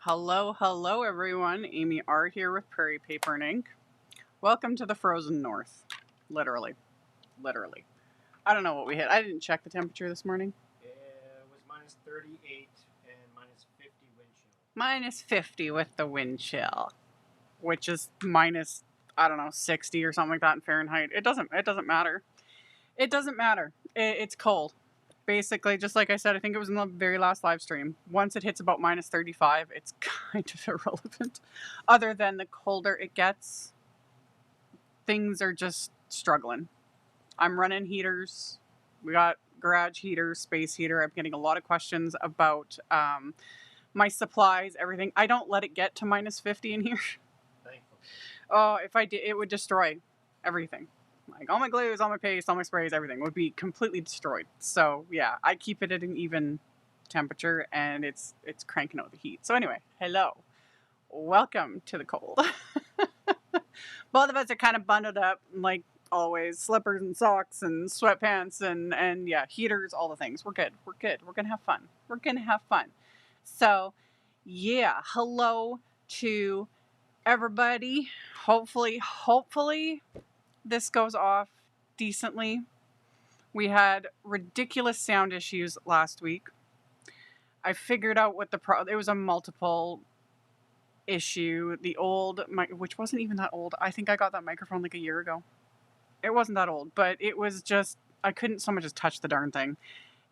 Hello everyone. AmyR here with Prairie Paper and Ink. Welcome to the frozen north. Literally. I don't know what we hit. I didn't check the temperature this morning. It was minus 38 and minus 50 wind chill. Minus 50 with the wind chill, which is minus, I don't know, 60 or something like that in Fahrenheit. It doesn't matter. It doesn't matter. It's cold. Basically, just like I said, I think it was in the very last live stream. Once it hits about minus 35, it's kind of irrelevant. Other than the colder it gets, things are just struggling. I'm running heaters. We got garage heaters, space heater. I'm getting a lot of questions about my supplies, everything. I don't let it get to minus 50 in here. Thankfully. Oh, if I did, it would destroy everything. Like all my glues, all my paste, all my sprays, everything would be completely destroyed. So yeah, I keep it at an even temperature and it's cranking out the heat. So anyway, hello. Welcome to the cold. Both of us are kind of bundled up, like always, slippers and socks and sweatpants and yeah, heaters, all the things. We're good. We're gonna have fun. So yeah, hello to everybody. Hopefully this goes off decently. We had ridiculous sound issues last week. I figured out what it was a multiple issue. The old, which wasn't even that old. I think I got that microphone like a year ago. It wasn't that old, but it was just, I couldn't so much as touch the darn thing.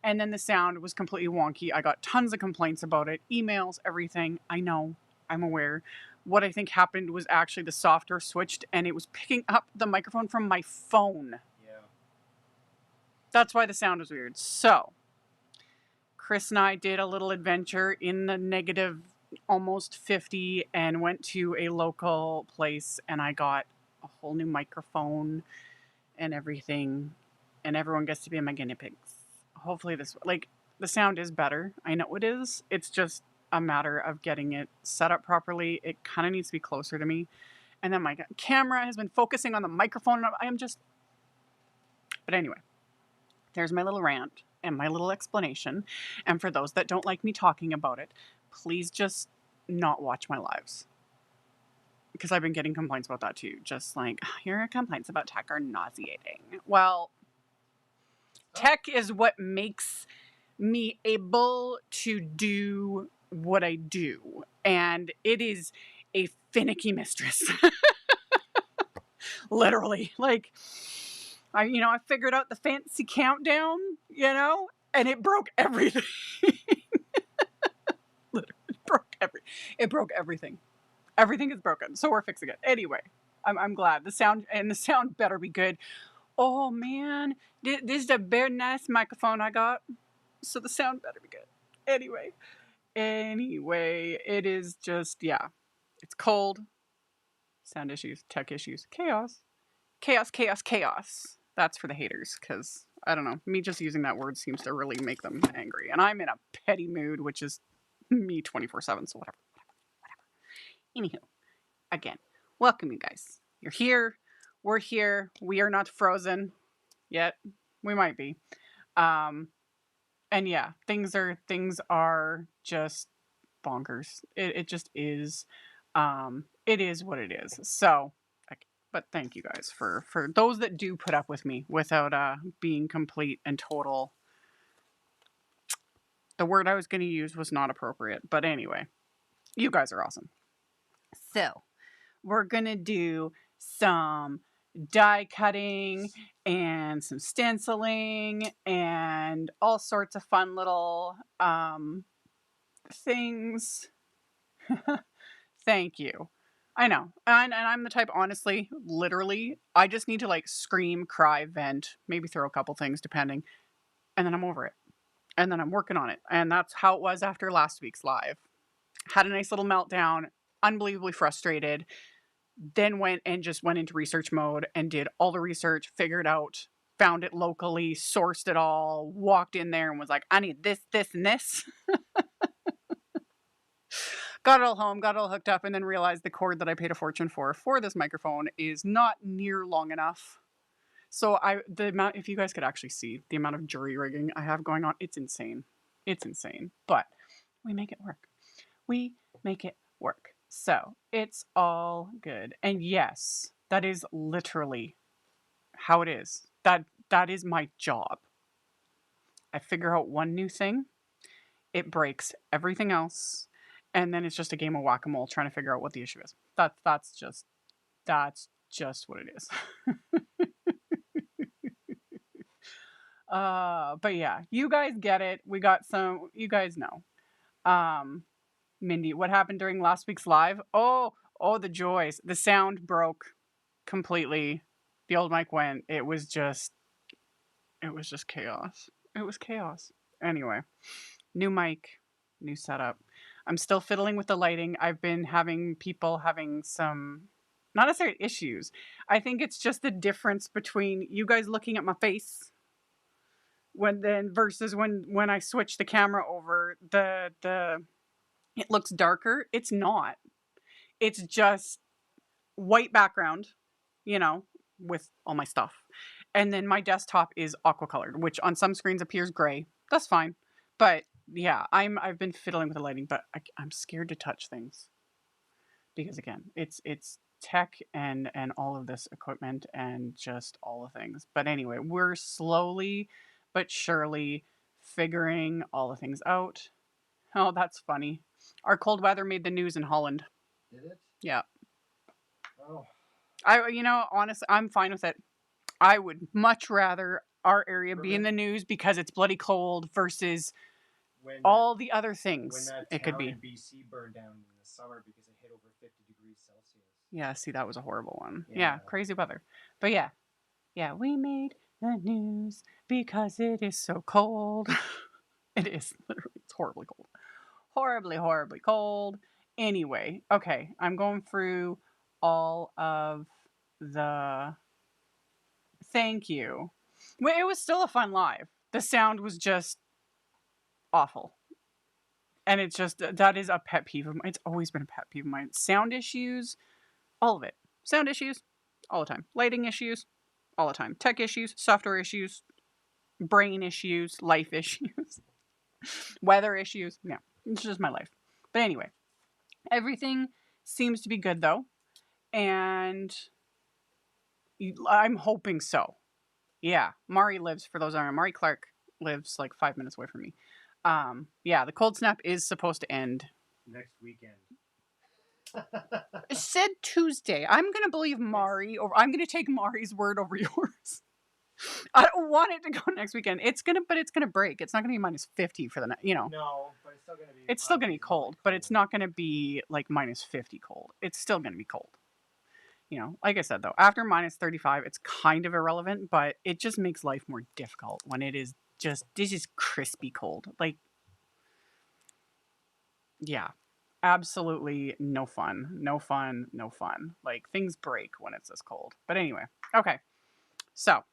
And then the sound was completely wonky. I got tons of complaints about it, emails, everything. I know, I'm aware. What I think happened was actually the software switched and it was picking up the microphone from my phone. Yeah. That's why the sound was weird. So, Chris and I did a little adventure in the negative almost 50 and went to a local place and I got a whole new microphone and everything. And everyone gets to be my guinea pigs. Hopefully the sound is better. I know it is. It's just a matter of getting it set up properly. It kind of needs to be closer to me. And then my camera has been focusing on the microphone. But anyway, there's my little rant and my little explanation. And for those that don't like me talking about it, please just not watch my lives. Because I've been getting complaints about that too. Just like, your complaints about tech are nauseating. Well, tech is what makes me able to do what I do, and it is a finicky mistress. Literally, like I figured out the fancy countdown, and it broke everything. Literally it broke everything. Everything is broken, so we're fixing it anyway. I'm glad the sound better be good. Oh man, this is a very nice microphone I got, so the sound better be good. Anyway, it is just, yeah, it's cold, sound issues, tech issues, chaos. That's for the haters, because, I don't know, me just using that word seems to really make them angry, and I'm in a petty mood, which is me 24/7, so whatever. Anywho, again, welcome you guys. You're here, we're here, we are not frozen yet. We might be. And yeah, things are just bonkers. It just is. It is what it is. So, but thank you guys for those that do put up with me without being complete and total. The word I was going to use was not appropriate, but anyway, you guys are awesome. So, we're going to do some die cutting and some stenciling and all sorts of fun little things. Thank you. I know. And I'm the type, honestly, literally, I just need to like scream, cry, vent, maybe throw a couple things depending, and then I'm over it. And then I'm working on it. And that's how it was after last week's live. Had a nice little meltdown, unbelievably frustrated, then went into research mode and did all the research, figured out, found it locally, sourced it all, walked in there and was like, I need this, this, and this. Got it all home, got it all hooked up, and then realized the cord that I paid a fortune for this microphone is not near long enough. So if you guys could actually see the amount of jury rigging I have going on, it's insane. It's insane. But we make it work. We make it work. So it's all good. And yes, that is literally how it is. That is my job. I figure out one new thing, it breaks everything else, and then it's just a game of whack-a-mole trying to figure out what the issue is. That's just what it is. But yeah, you guys get it. We got some, you guys know. Mindy, what happened during last week's live? Oh, the joys. The sound broke completely. The old mic went. It was just chaos. It was chaos. Anyway, new mic, new setup. I'm still fiddling with the lighting. I've been having people having some, not necessarily issues. I think it's just the difference between you guys looking at my face versus when I switch the camera over, it looks darker. It's not. It's just white background, with all my stuff. And then my desktop is aqua colored, which on some screens appears gray. That's fine. But yeah, I've been fiddling with the lighting, but I'm scared to touch things. Because again, it's tech and all of this equipment and just all the things. But anyway, we're slowly but surely figuring all the things out. Oh, that's funny. Our cold weather made the news in Holland. Did it? Yeah. Oh. Honestly, I'm fine with it. I would much rather our area be in the news because it's bloody cold versus all the other things it could be. When that town in BC burned down in the summer because it hit over 50 degrees Celsius. Yeah, see, that was a horrible one. Yeah, crazy weather. But yeah, we made the news because it is so cold. It is literally, it's horribly cold. Horribly, horribly cold. Anyway, okay, I'm going through all of the... Thank you. Well, it was still a fun live. The sound was just awful. And it's just, that is a pet peeve of mine. It's always been a pet peeve of mine. Sound issues, all of it. Sound issues, all the time. Lighting issues, all the time. Tech issues, software issues, brain issues, life issues, weather issues. No, it's just my life. But anyway, everything seems to be good though. And I'm hoping so. Yeah, Mari lives, for those who aren't, Mari Clark lives like 5 minutes away from me. Yeah, the cold snap is supposed to end next weekend. It said Tuesday. I'm gonna believe Mari, or I'm gonna take Mari's word over yours. I don't want it to go next weekend. It's gonna break. It's not gonna be minus 50 for the night. No, but it's still gonna be. It's still gonna be cold, but it's not gonna be like minus 50 cold. It's still gonna be cold. Like I said though, after minus 35, it's kind of irrelevant, but it just makes life more difficult when it is just, this is crispy cold. Like, yeah, absolutely no fun. No fun, no fun. Like, things break when it's this cold. But anyway, okay. So,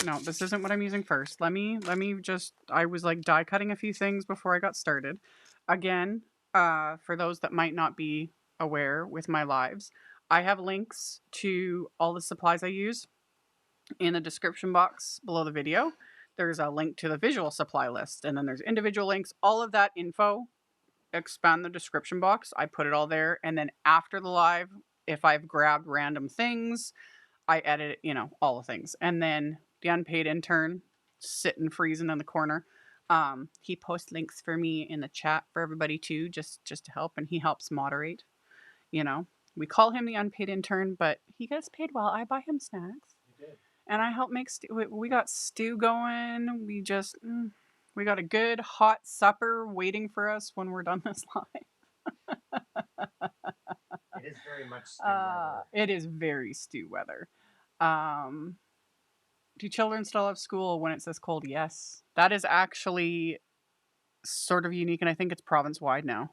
no, this isn't what I'm using first. Let me just, I was like die cutting a few things before I got started. Again, for those that might not be aware with my lives, I have links to all the supplies I use in the description box below the video. There's a link to the visual supply list, and then there's individual links. All of that info, expand the description box. I put it all there, and then after the live, if I've grabbed random things, I edit, all the things. And then the unpaid intern, sitting freezing in the corner, he posts links for me in the chat for everybody too, just to help, and he helps moderate, We call him the unpaid intern, but he gets paid well. I buy him snacks. You did. And I help make stew. We got stew going. We got a good hot supper waiting for us when we're done this live. It is very much stew weather. It is very stew weather. Do children still have school when it's this cold? Yes. That is actually sort of unique, and I think it's province-wide now.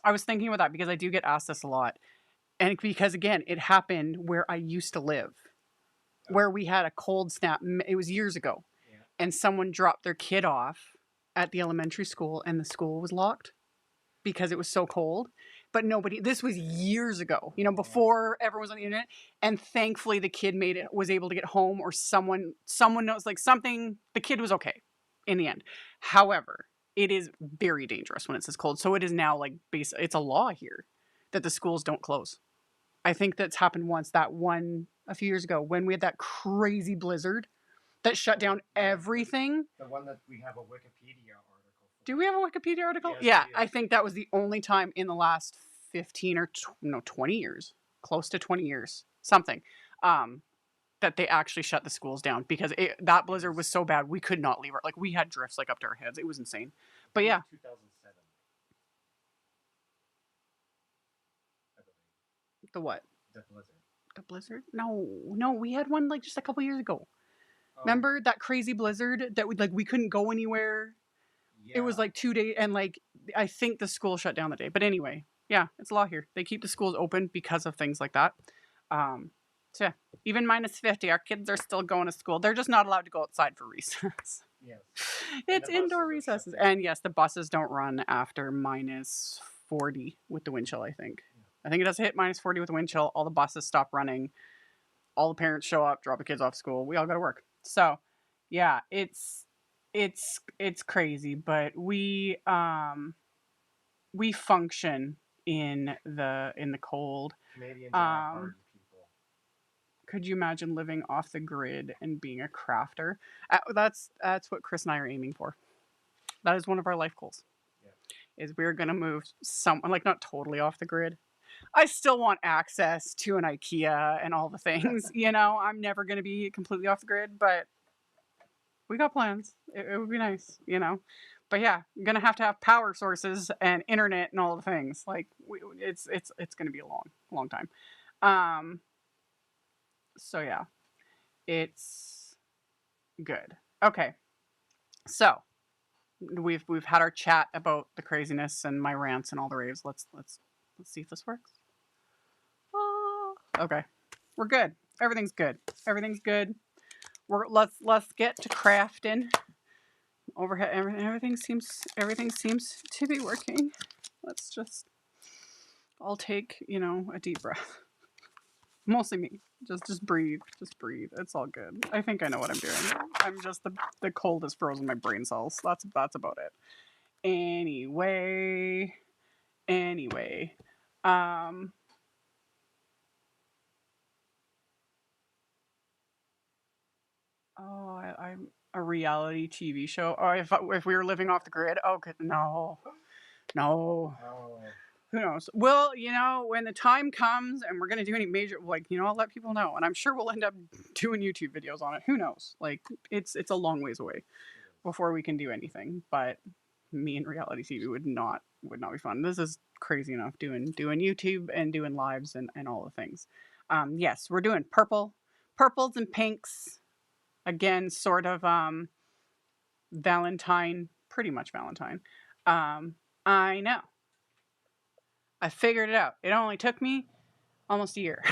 I was thinking about that because I do get asked this a lot. And because, again, it happened where I used to live, where we had a cold snap. It was years ago. Yeah. And someone dropped their kid off at the elementary school, and the school was locked because it was so cold. But this was years ago, before everyone was on the internet. And thankfully, the kid was able to get home, or someone knows, like something, the kid was okay in the end. However, it is very dangerous when it's this cold. So it is now like it's a law here that the schools don't close. I think that's happened once, a few years ago when we had that crazy blizzard that shut down everything. The one that we have a Wikipedia article for. Do we have a Wikipedia article? Yes, yeah, we do. I think that was the only time in the last 15 or 20 years, close to 20 years, something, that they actually shut the schools down because that blizzard was so bad we could not leave. Like we had drifts like up to our heads. It was insane. But yeah. 2007. I believe. The what? The blizzard. The blizzard? No, we had one like just a couple years ago. Oh, Remember that crazy blizzard that we couldn't go anywhere? yeah. It was like 2 days, and like I think the school shut down the day. But anyway, yeah, it's law here. They keep the schools open because of things like that. So yeah, even -50, our kids are still going to school. They're just not allowed to go outside for recess. Yes. It's the buses indoor are recesses, shut down. and yes, the buses don't run after -40 with the wind chill. I think. I think it does hit -40 with the wind chill. All the buses stop running. All the parents show up, drop the kids off school. We all go to work. So, yeah, it's crazy, but we function in the cold. Canadians are party people. Could you imagine living off the grid and being a crafter? That's what Chris and I are aiming for. That is one of our life goals. Yeah. Is we're gonna move like not totally off the grid. I still want access to an IKEA and all the things. I'm never going to be completely off the grid, but we got plans. It would be nice, But yeah, I'm going to have power sources and internet and all the things. Like it's going to be a long time. So yeah, it's good. Okay. So we've had our chat about the craziness and my rants and all the raves. Let's see if this works. Okay, we're good. Everything's good. Everything's good. Let's get to crafting. Overhead. Everything seems to be working. I'll take a deep breath. Mostly me. Just breathe. Just breathe. It's all good. I think I know what I'm doing. I'm just the cold has frozen my brain cells. That's about it. Anyway. Oh, I'm a reality TV show. Oh, if we were living off the grid. Oh, good. No. Oh. Who knows? Well, when the time comes and we're gonna do any major, I'll let people know, and I'm sure we'll end up doing YouTube videos on it. Who knows? Like, it's a long ways away before we can do anything. But me and reality TV would not be fun. This is crazy enough doing YouTube and doing lives and all the things. Yes, we're doing purples and pinks. Again, sort of Valentine, pretty much Valentine. I know. I figured it out. It only took me almost a year.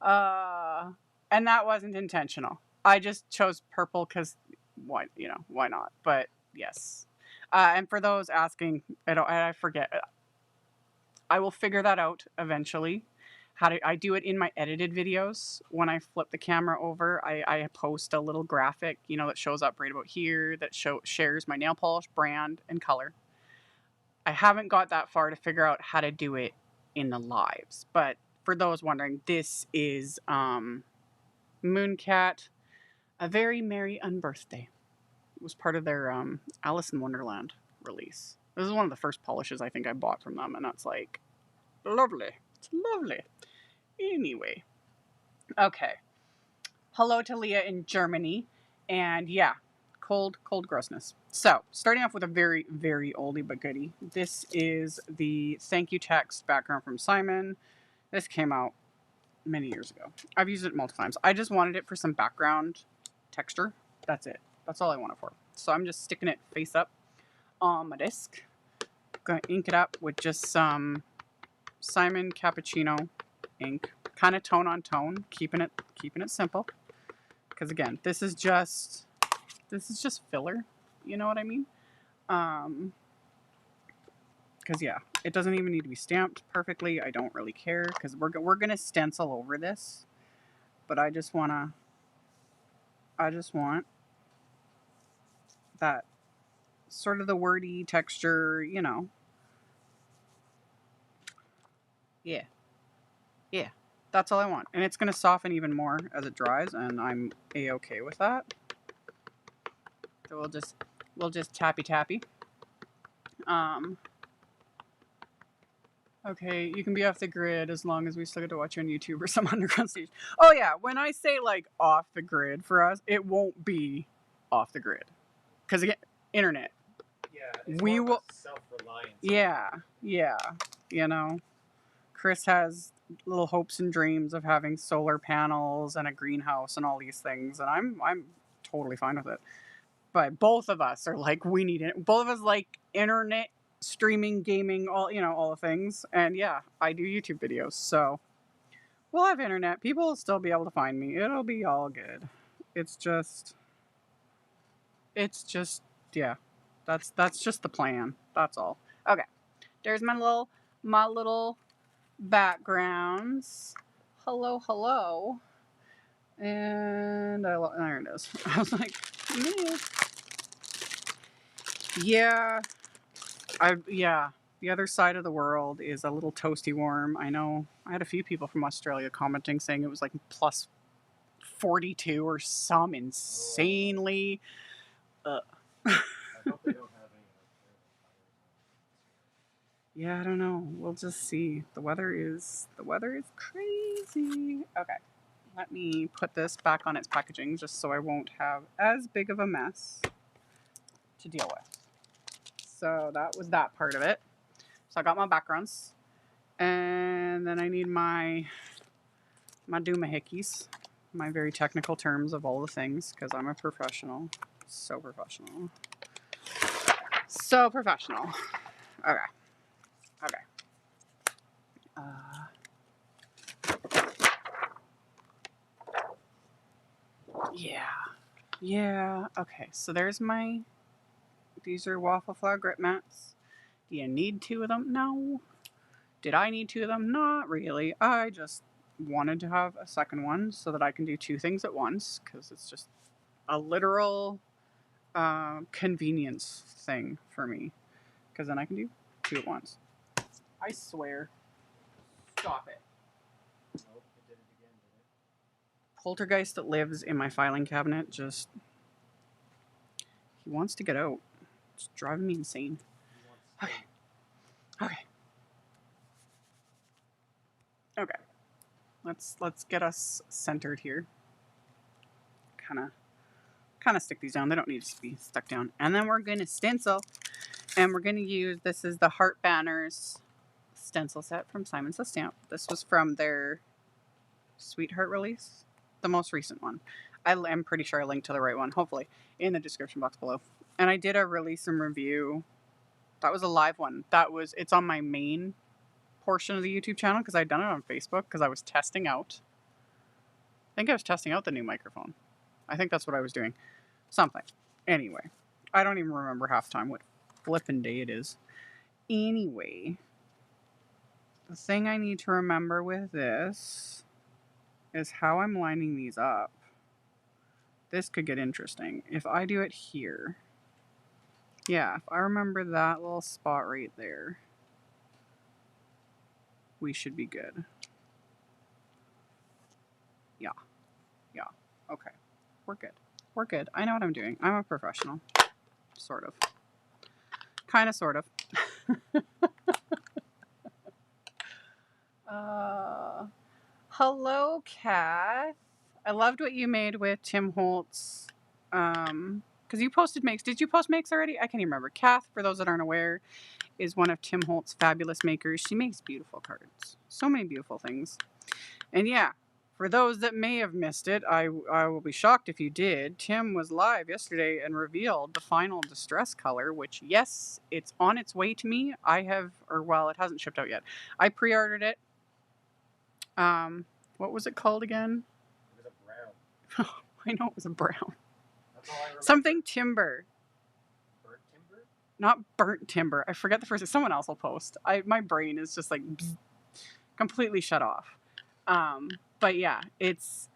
And that wasn't intentional. I just chose purple because why not? But yes. And for those asking, I forget. I will figure that out eventually. I do it in my edited videos. When I flip the camera over, I post a little graphic, that shows up right about here that shares my nail polish brand and color. I haven't got that far to figure out how to do it in the lives. But for those wondering, this is Mooncat, A Very Merry Unbirthday. It was part of their Alice in Wonderland release. This is one of the first polishes I think I bought from them, and that's like lovely. It's lovely. Anyway, okay. Hello to Leah in Germany, and yeah, cold grossness. So, starting off with a very, very oldie but goodie. This is the thank you text background from Simon. This came out many years ago. I've used it multiple times. I just wanted it for some background texture. That's it. That's all I want it for. So I'm just sticking it face up on my disc. Gonna ink it up with just some Simon Cappuccino ink, kind of tone on tone, keeping it simple. Because again, this is just filler. You know what I mean? Because yeah, it doesn't even need to be stamped perfectly. I don't really care because we're gonna stencil over this, but I just want that sort of the wordy texture, you know. Yeah. Yeah. That's all I want. And it's going to soften even more as it dries, and I'm A-okay with that. So we'll just tappy. Okay, you can be off the grid as long as we still get to watch you on YouTube or some underground stage. Oh yeah, when I say like off the grid for us, it won't be off the grid. Because again, internet. Yeah, it's we more will self-reliance. Yeah. You know, Chris has little hopes and dreams of having solar panels and a greenhouse and all these things, and I'm totally fine with it. But both of us are like, we need it. Both of us like internet, streaming, gaming, all, you know, all the things. And yeah, I do YouTube videos, so we'll have internet. People will still be able to find me. It'll be all good. It's just yeah. That's just the plan. That's all. Okay. There's my little backgrounds. Hello. And there it is. I was like, yeah. The other side of the world is a little toasty warm. I know I had a few people from Australia commenting saying it was like plus 42 or some insanely. I hope they don't have any. Yeah, I don't know. We'll just see. The weather is crazy. Okay. Let me put this back on its packaging just so I won't have as big of a mess to deal with. So that was that part of it. So I got my backgrounds. And then I need my doomahickeys, my very technical terms of all the things, because I'm a professional. So professional. Okay. Yeah. Okay, so there's these are Waffle Flower grip mats. Do you need 2 of them? No. Did I need 2 of them? Not really. I just wanted to have a second one so that I can do 2 things at once, because it's just a literal convenience thing for me, because then I can do 2 at once. I swear. Stop it. Nope, it did it again, did it? Poltergeist that lives in my filing cabinet just... he wants to get out. It's driving me insane. Okay. Let's get us centered here. Kind of stick these down. They don't need to be stuck down. And then we're going to stencil. And we're going to use, this is the Heart Banners stencil set from Simon Says Stamp. This was from their Sweetheart release, the most recent one. I'm pretty sure I linked to the right one, hopefully, in the description box below. And I did a release and review. That was a live one. It's on my main portion of the YouTube channel, because I'd done it on Facebook because I was testing out. I think I was testing out the new microphone. I think that's what I was doing. Something. Anyway, I don't even remember half the time what flippin' day it is. Anyway, the thing I need to remember with this is how I'm lining these up. This could get interesting. If I do it here, yeah, if I remember that little spot right there, we should be good. Yeah. Okay. We're good. I know what I'm doing. I'm a professional. Sort of. Kind of, sort of. Hello, Kath. I loved what you made with Tim Holtz. Because you posted makes. Did you post makes already? I can't even remember. Kath, for those that aren't aware, is one of Tim Holtz's fabulous makers. She makes beautiful cards. So many beautiful things. And yeah, for those that may have missed it, I will be shocked if you did. Tim was live yesterday and revealed the final distress color, which, yes, it's on its way to me. It hasn't shipped out yet. I pre-ordered it. What was it called again? It was a brown. I know it was a brown. That's all I remember. Something timber. Burnt timber? Not burnt timber. I forget the first. Someone else will post. My brain is just like completely shut off. But yeah, it's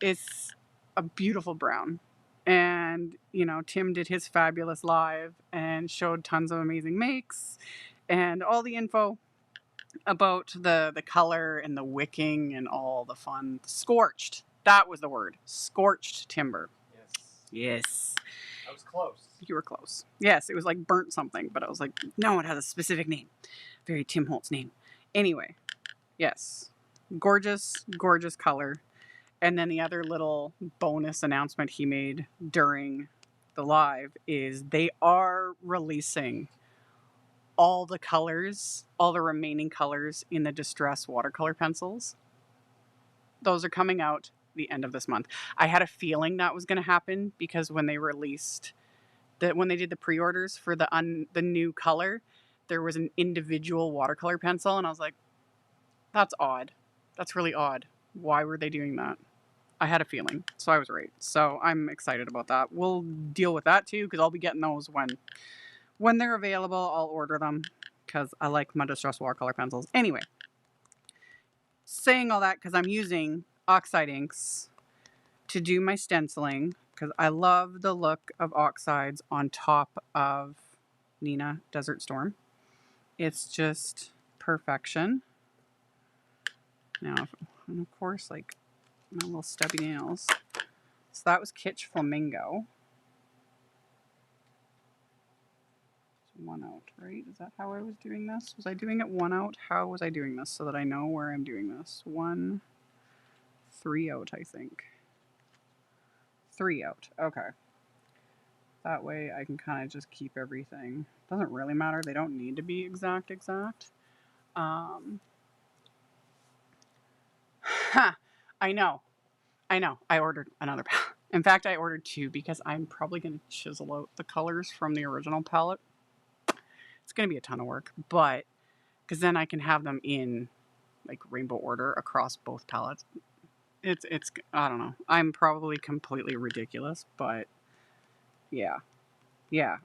a beautiful brown. And, you know, Tim did his fabulous live and showed tons of amazing makes and all the info about the color and the wicking and all the fun. Scorched. That was the word. Scorched timber. Yes. Yes. I was close. You were close. Yes, it was like burnt something, but I was like, no, it has a specific name. Very Tim Holtz name. Anyway, yes. Gorgeous, gorgeous color. And then the other little bonus announcement he made during the live is they are releasing all the colors, all the remaining colors in the Distress watercolor pencils. Those are coming out the end of this month. I had a feeling that was going to happen because when they released when they did the pre-orders for the new color, there was an individual watercolor pencil, and I was like, that's odd. That's really odd. Why were they doing that? I had a feeling, so I was right. So I'm excited about that. We'll deal with that too, because I'll be getting those when they're available. I'll order them because I like my Distress watercolor pencils. Anyway, saying all that because I'm using Oxide inks to do my stenciling because I love the look of Oxides on top of Neenah Desert Storm. It's just perfection. Now, and of course, like my little stubby nails. So that was Kitsch Flamingo. One out, right? Is that how I was doing this? Was I doing it one out? How was I doing this so that I know where I'm doing this? 1, 3 out, I think. 3 out. Okay. That way I can kind of just keep everything. Doesn't really matter. They don't need to be exact. I know. I ordered another palette. In fact, I ordered 2 because I'm probably going to chisel out the colors from the original palette. It's going to be a ton of work, but because then I can have them in like rainbow order across both palettes. It's I don't know. I'm probably completely ridiculous, but yeah.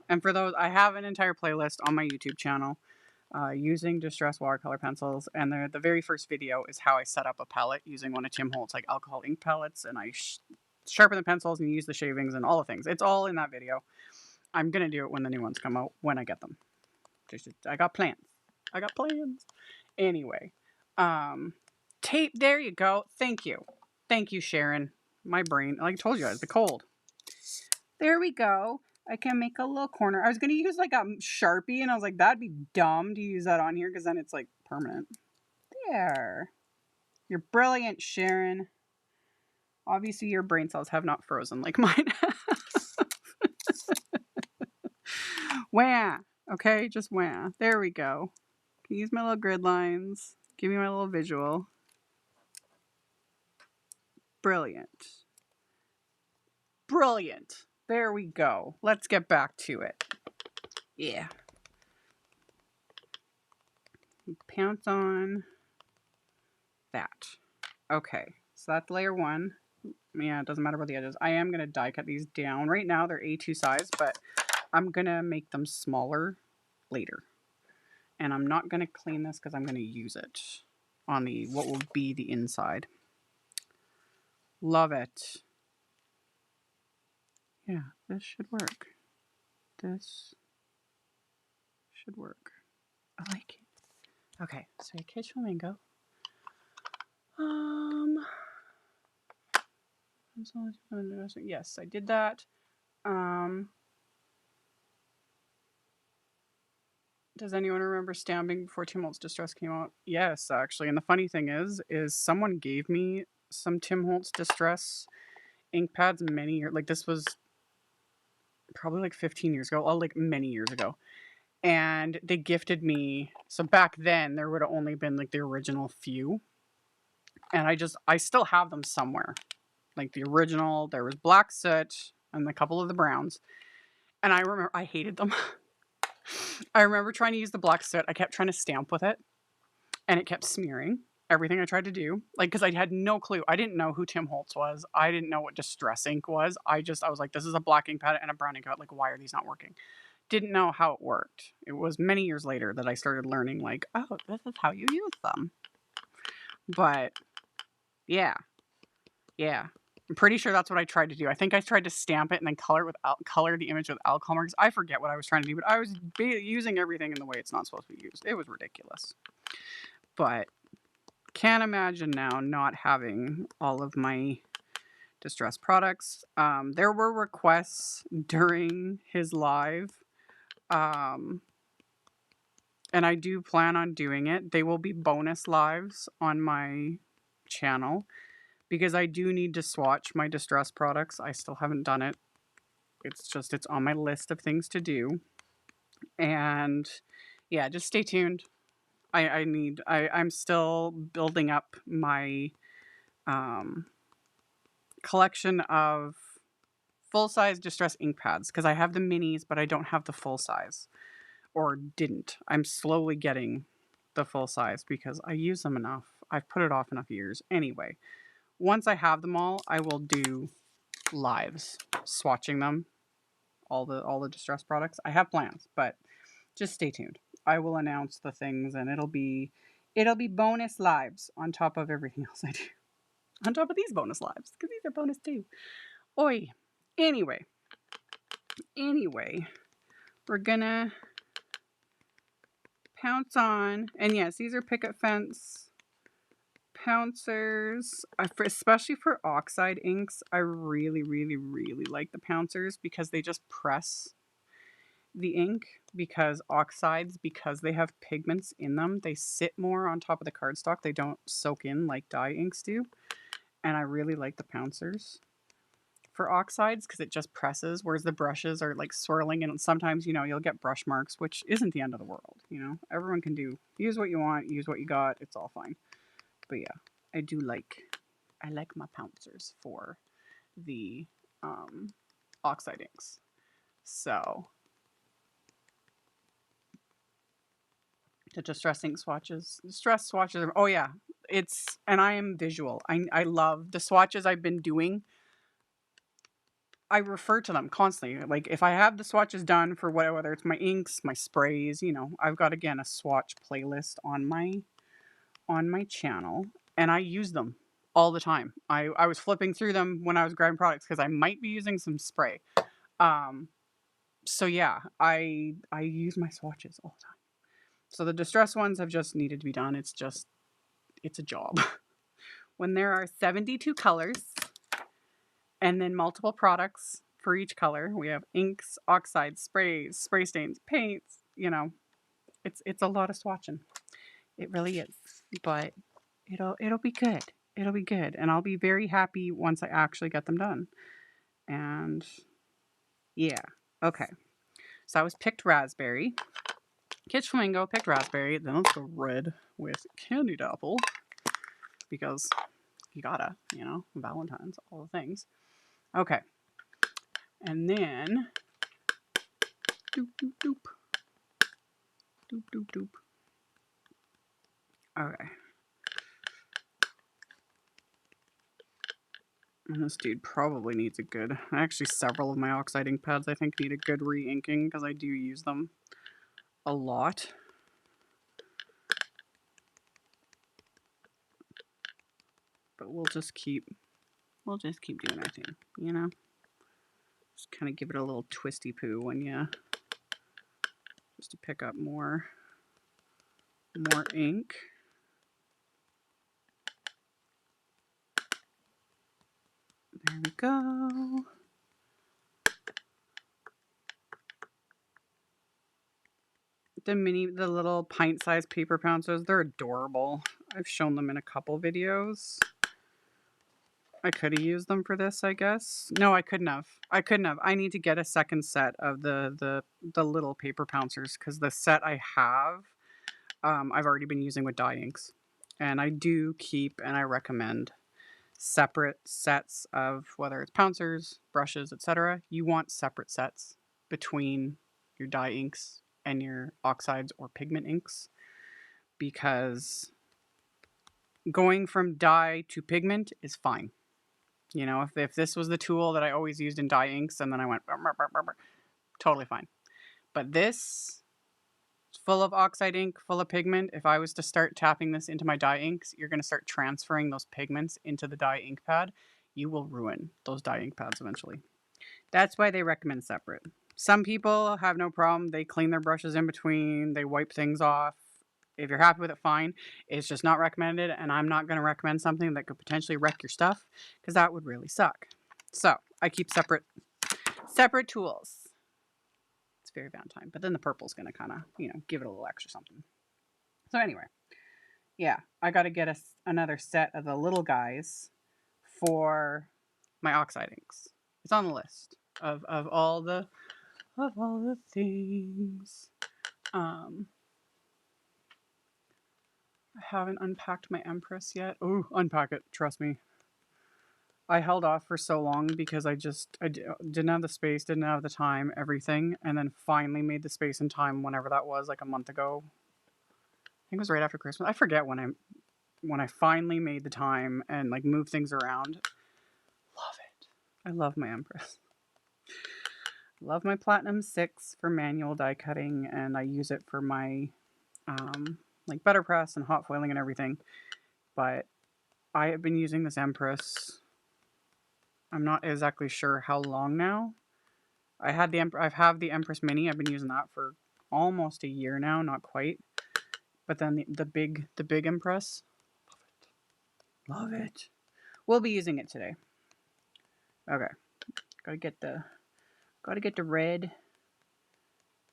And for those, I have an entire playlist on my YouTube channel using Distress watercolor pencils, and the very first video is how I set up a palette using one of Tim Holtz like alcohol ink palettes, and I sharpen the pencils and use the shavings and all the things. It's all in that video. I'm gonna do it when the new ones come out when I get them. I got plans. Anyway, tape. There you go. Thank you, Sharon. My brain, like I told you guys, the cold. There we go. I can make a little corner. I was going to use like a Sharpie, and I was like, that'd be dumb to use that on here because then it's like permanent. There. You're brilliant, Sharon. Obviously, your brain cells have not frozen like mine. Wah. Okay, just wah. There we go. Can use my little grid lines. Give me my little visual. Brilliant. There we go. Let's get back to it. Yeah. Pounce on that. Okay, so that's layer 1. Yeah, it doesn't matter about the edges. I am going to die cut these down. Right now they're A2 size, but I'm going to make them smaller later. And I'm not going to clean this because I'm going to use it on what will be the inside. Love it. Yeah, this should work. This should work. I like it. Okay, so Kitsch Flamingo. Yes, I did that. Does anyone remember stamping before Tim Holtz Distress came out? Yes, actually. And the funny thing is someone gave me some Tim Holtz Distress ink pads many years. Like this was probably like 15 years ago. Like many years ago. And they gifted me. So back then there would have only been like the original few. And I still have them somewhere. Like the original, there was black soot and a couple of the browns. And I remember I hated them. I remember trying to use the black soot. I kept trying to stamp with it. And it kept smearing everything I tried to do. Like, because I had no clue. I didn't know who Tim Holtz was. I didn't know what Distress ink was. I was like, this is a black ink pad and a brown ink pad. Like, why are these not working? Didn't know how it worked. It was many years later that I started learning, like, oh, this is how you use them. But, yeah. I'm pretty sure that's what I tried to do. I think I tried to stamp it and then color the image with alcohol markers. I forget what I was trying to do, but I was using everything in the way it's not supposed to be used. It was ridiculous. But can't imagine now not having all of my distress products. There were requests during his live, and I do plan on doing it. They will be bonus lives on my channel because I do need to swatch my distress products. I still haven't done it. It's on my list of things to do. And yeah, just stay tuned. I'm still building up my collection of full-size distress ink pads because I have the minis, but I don't have the full size, or didn't. I'm slowly getting the full size because I use them enough. I've put it off enough years. Anyway, once I have them all, I will do lives swatching them, all the distress products. I have plans, but just stay tuned. I will announce the things, and it'll be bonus lives on top of everything else I do. On top of these bonus lives, because these are bonus too. Oi. Anyway, we're gonna pounce on, and yes, these are picket fence pouncers. Especially for oxide inks, I really like the pouncers because they just press the ink, because oxides, because they have pigments in them, they sit more on top of the cardstock. They don't soak in like dye inks do. And I really like the pouncers for oxides because it just presses, whereas the brushes are like swirling, and sometimes, you'll get brush marks, which isn't the end of the world. Everyone can use what you want, use what you got. It's all fine. But yeah, I like my pouncers for the oxide inks. So the distress ink swatches, oh yeah, and I am visual. I love the swatches I've been doing. I refer to them constantly. Like if I have the swatches done for whether it's my inks, my sprays, I've got, again, a swatch playlist on my channel, and I use them all the time. I was flipping through them when I was grabbing products because I might be using some spray. So yeah, I use my swatches all the time. So the distress ones have just needed to be done. It's a job. When there are 72 colors and then multiple products for each color, we have inks, oxides, sprays, spray stains, paints, it's a lot of swatching. It really is. But it'll be good. It'll be good. And I'll be very happy once I actually get them done. And yeah. Okay. So I was picked raspberry. Kitsch Flamingo picked raspberry. Then let's go red with candied apple. Because you gotta, Valentine's, all the things. Okay. And then doop doop doop. Doop doop doop. Okay. And this dude probably needs actually several of my oxide ink pads I think need a good re-inking because I do use them a lot. But we'll just keep doing our thing, Just kind of give it a little twisty poo just to pick up more ink. There we go. The little pint-sized paper pouncers, they're adorable. I've shown them in a couple videos. I could have used them for this, I guess. No, I couldn't have. I need to get a second set of the little paper pouncers because the set I have, I've already been using with dye inks. And I do keep, and I recommend, separate sets of whether it's pouncers, brushes, etc. You want separate sets between your dye inks and your oxides or pigment inks, because going from dye to pigment is fine. If this was the tool that I always used in dye inks and then I went totally fine. But this, full of oxide ink, full of pigment, if I was to start tapping this into my dye inks, you're going to start transferring those pigments into the dye ink pad. you will ruin those dye ink pads eventually. That's why they recommend separate. Some people have no problem. They clean their brushes in between, they wipe things off. If you're happy with it, fine. It's just not recommended, and I'm not going to recommend something that could potentially wreck your stuff because that would really suck. So I keep separate tools. It's very Valentine, but then the purple's going to kind of, give it a little extra something. So anyway, yeah, I got to get another set of the little guys for my Oxide inks. It's on the list of all the things. I haven't unpacked my Empress yet. Oh, unpack it. Trust me. I held off for so long because I didn't have the space, didn't have the time, everything, and then finally made the space and time whenever that was, like a month ago. I think it was right after Christmas. I forget when I finally made the time and like moved things around. Love it. I love my Empress. Love my Platinum 6 for manual die cutting, and I use it for my like butter press and hot foiling and everything. But I have been using this Empress. I'm not exactly sure how long now. I've had the Empress Mini. I've been using that for almost a year now, not quite. But then the big Empress, love it. We'll be using it today. Okay, gotta get the red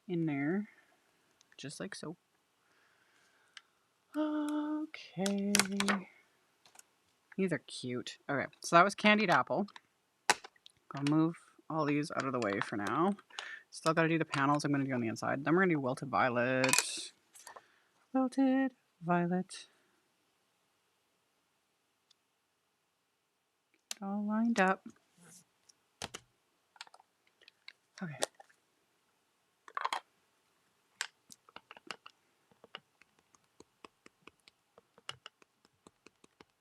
in there, just like so. Okay. These are cute. Okay, so that was Candied Apple. I'll move all these out of the way for now. Still got to do the panels I'm going to do on the inside. Then we're going to do Wilted Violet. Wilted Violet. Get it all lined up. Okay.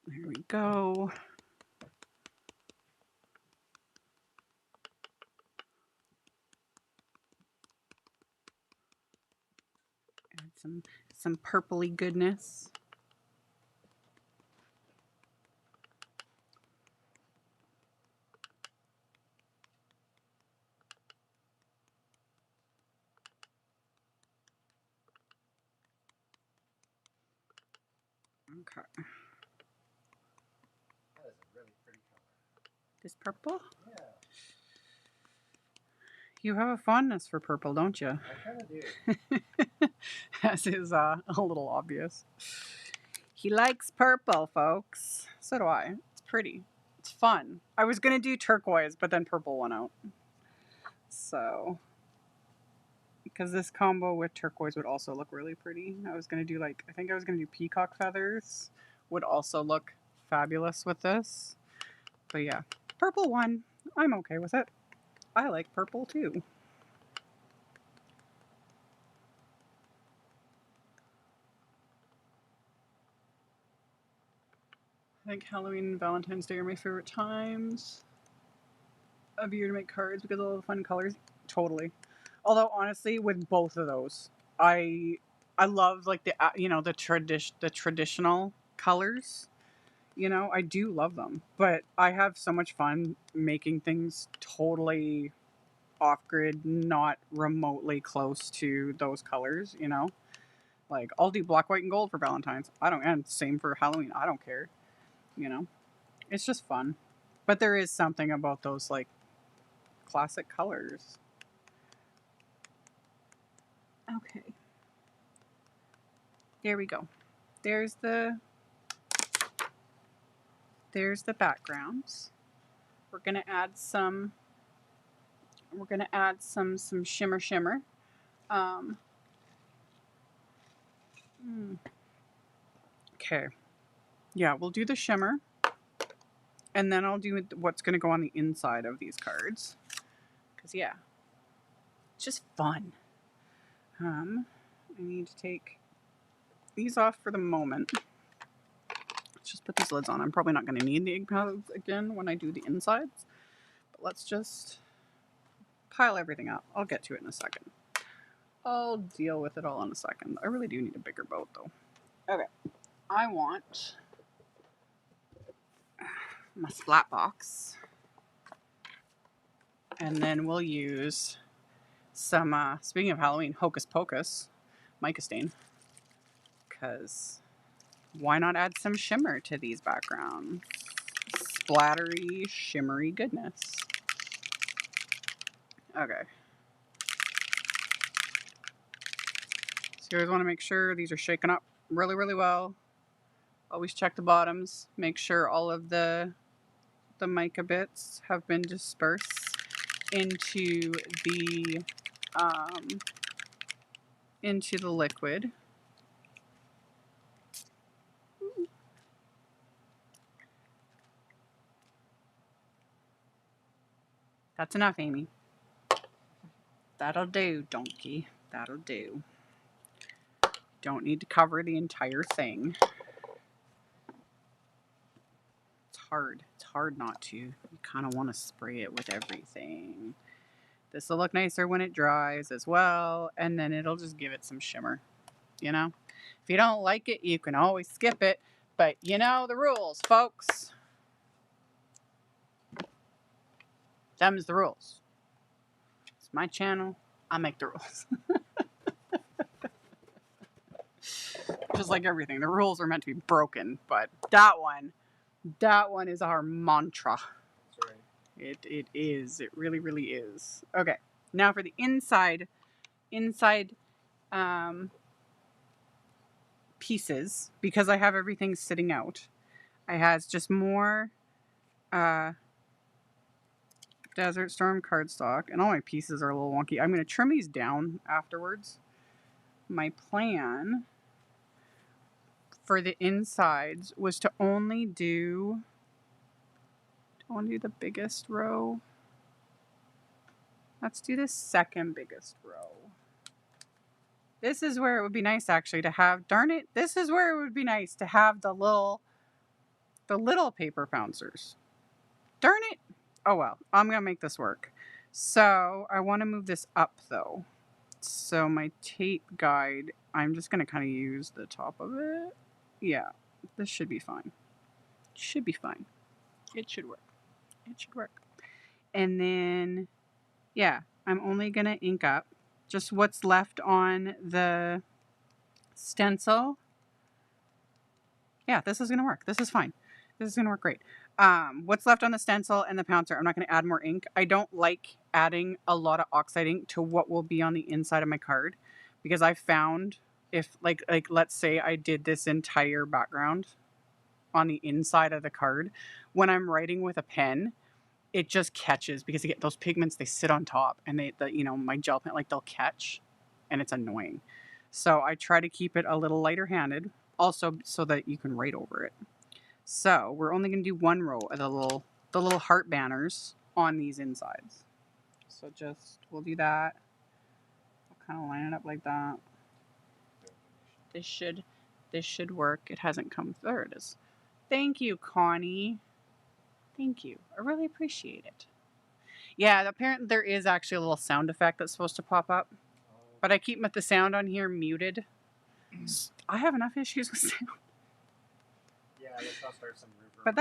There we go. Add some purpley goodness. Okay. That is a really pretty color. This purple? Yeah. You have a fondness for purple, don't you? I kind of do. As is a little obvious. He likes purple, folks. So do I. It's pretty. It's fun. I was going to do turquoise, but then purple went out. So, because this combo with turquoise would also look really pretty. I was going to do I think I was going to do peacock feathers. Would also look fabulous with this. But yeah, purple one. I'm okay with it. I like purple too. I think Halloween and Valentine's Day are my favorite times of year to make cards because of all the fun colors. Totally. Although honestly, with both of those, I love like the traditional colors. I do love them, but I have so much fun making things totally off grid, not remotely close to those colors. Like I'll do black, white, and gold for Valentine's. And same for Halloween. I don't care. It's just fun. But there is something about those like classic colors. Okay. There we go. There's the backgrounds. We're gonna add some shimmer. Okay. Yeah, we'll do the shimmer. And then I'll do what's gonna go on the inside of these cards. Cause yeah. It's just fun. I need to take these off for the moment. Let's just put these lids on. I'm probably not going to need the ink pads again when I do the insides. But let's just pile everything up. I'll get to it in a second. I'll deal with it all in a second. I really do need a bigger boat though. Okay. I want my splat box. And then we'll use some, speaking of Halloween, Hocus Pocus mica stain. Because why not add some shimmer to these backgrounds? Splattery, shimmery goodness. Okay. So you always want to make sure these are shaken up really, really well. Always check the bottoms. Make sure all of the mica bits have been dispersed into the liquid. That's enough, Amy. That'll do, donkey. That'll do. Don't need to cover the entire thing. It's hard. It's hard not to. You kind of want to spray it with everything. This will look nicer when it dries as well, and then it'll just give it some shimmer, you know? If you don't like it, you can always skip it, but you know the rules, folks. Them's the rules. It's my channel. I make the rules. Just like everything, the rules are meant to be broken, but that one is our mantra. That's right. It is. It really, really is. Okay, now for the inside pieces, because I have everything sitting out. I has just more Desert Storm cardstock, and all my pieces are a little wonky. I'm going to trim these down afterwards. My plan for the insides was to only do the biggest row. Let's do the second biggest row. This is where it would be nice actually to have, darn it, this is where it would be nice to have the little paper bouncers. Darn it. Oh well, I'm going to make this work. So I want to move this up though. So my tape guide, I'm just going to kind of use the top of it. Yeah, this should be fine. Should be fine. It should work. It should work. And then, yeah, I'm only going to ink up just what's left on the stencil. Yeah, this is going to work. This is fine. This is going to work great. What's left on the stencil and the pouncer, I'm not going to add more ink. I don't like adding a lot of oxide ink to what will be on the inside of my card, because I found if like let's say I did this entire background on the inside of the card, when I'm writing with a pen, it just catches, because those pigments, they sit on top, and my gel pen, like, they'll catch, and it's annoying. So I try to keep it a little lighter handed, also so that you can write over it. So we're only going to do one row of the little heart banners on these insides. So we'll do that. I'll kind of line it up like that. This should work. It hasn't come. There it is. Thank you, Connie. Thank you. I really appreciate it. Yeah, apparently there is actually a little sound effect that's supposed to pop up, but I keep the sound on here muted. I have enough issues with sound. Yeah, I guess I'll start some reverberation. But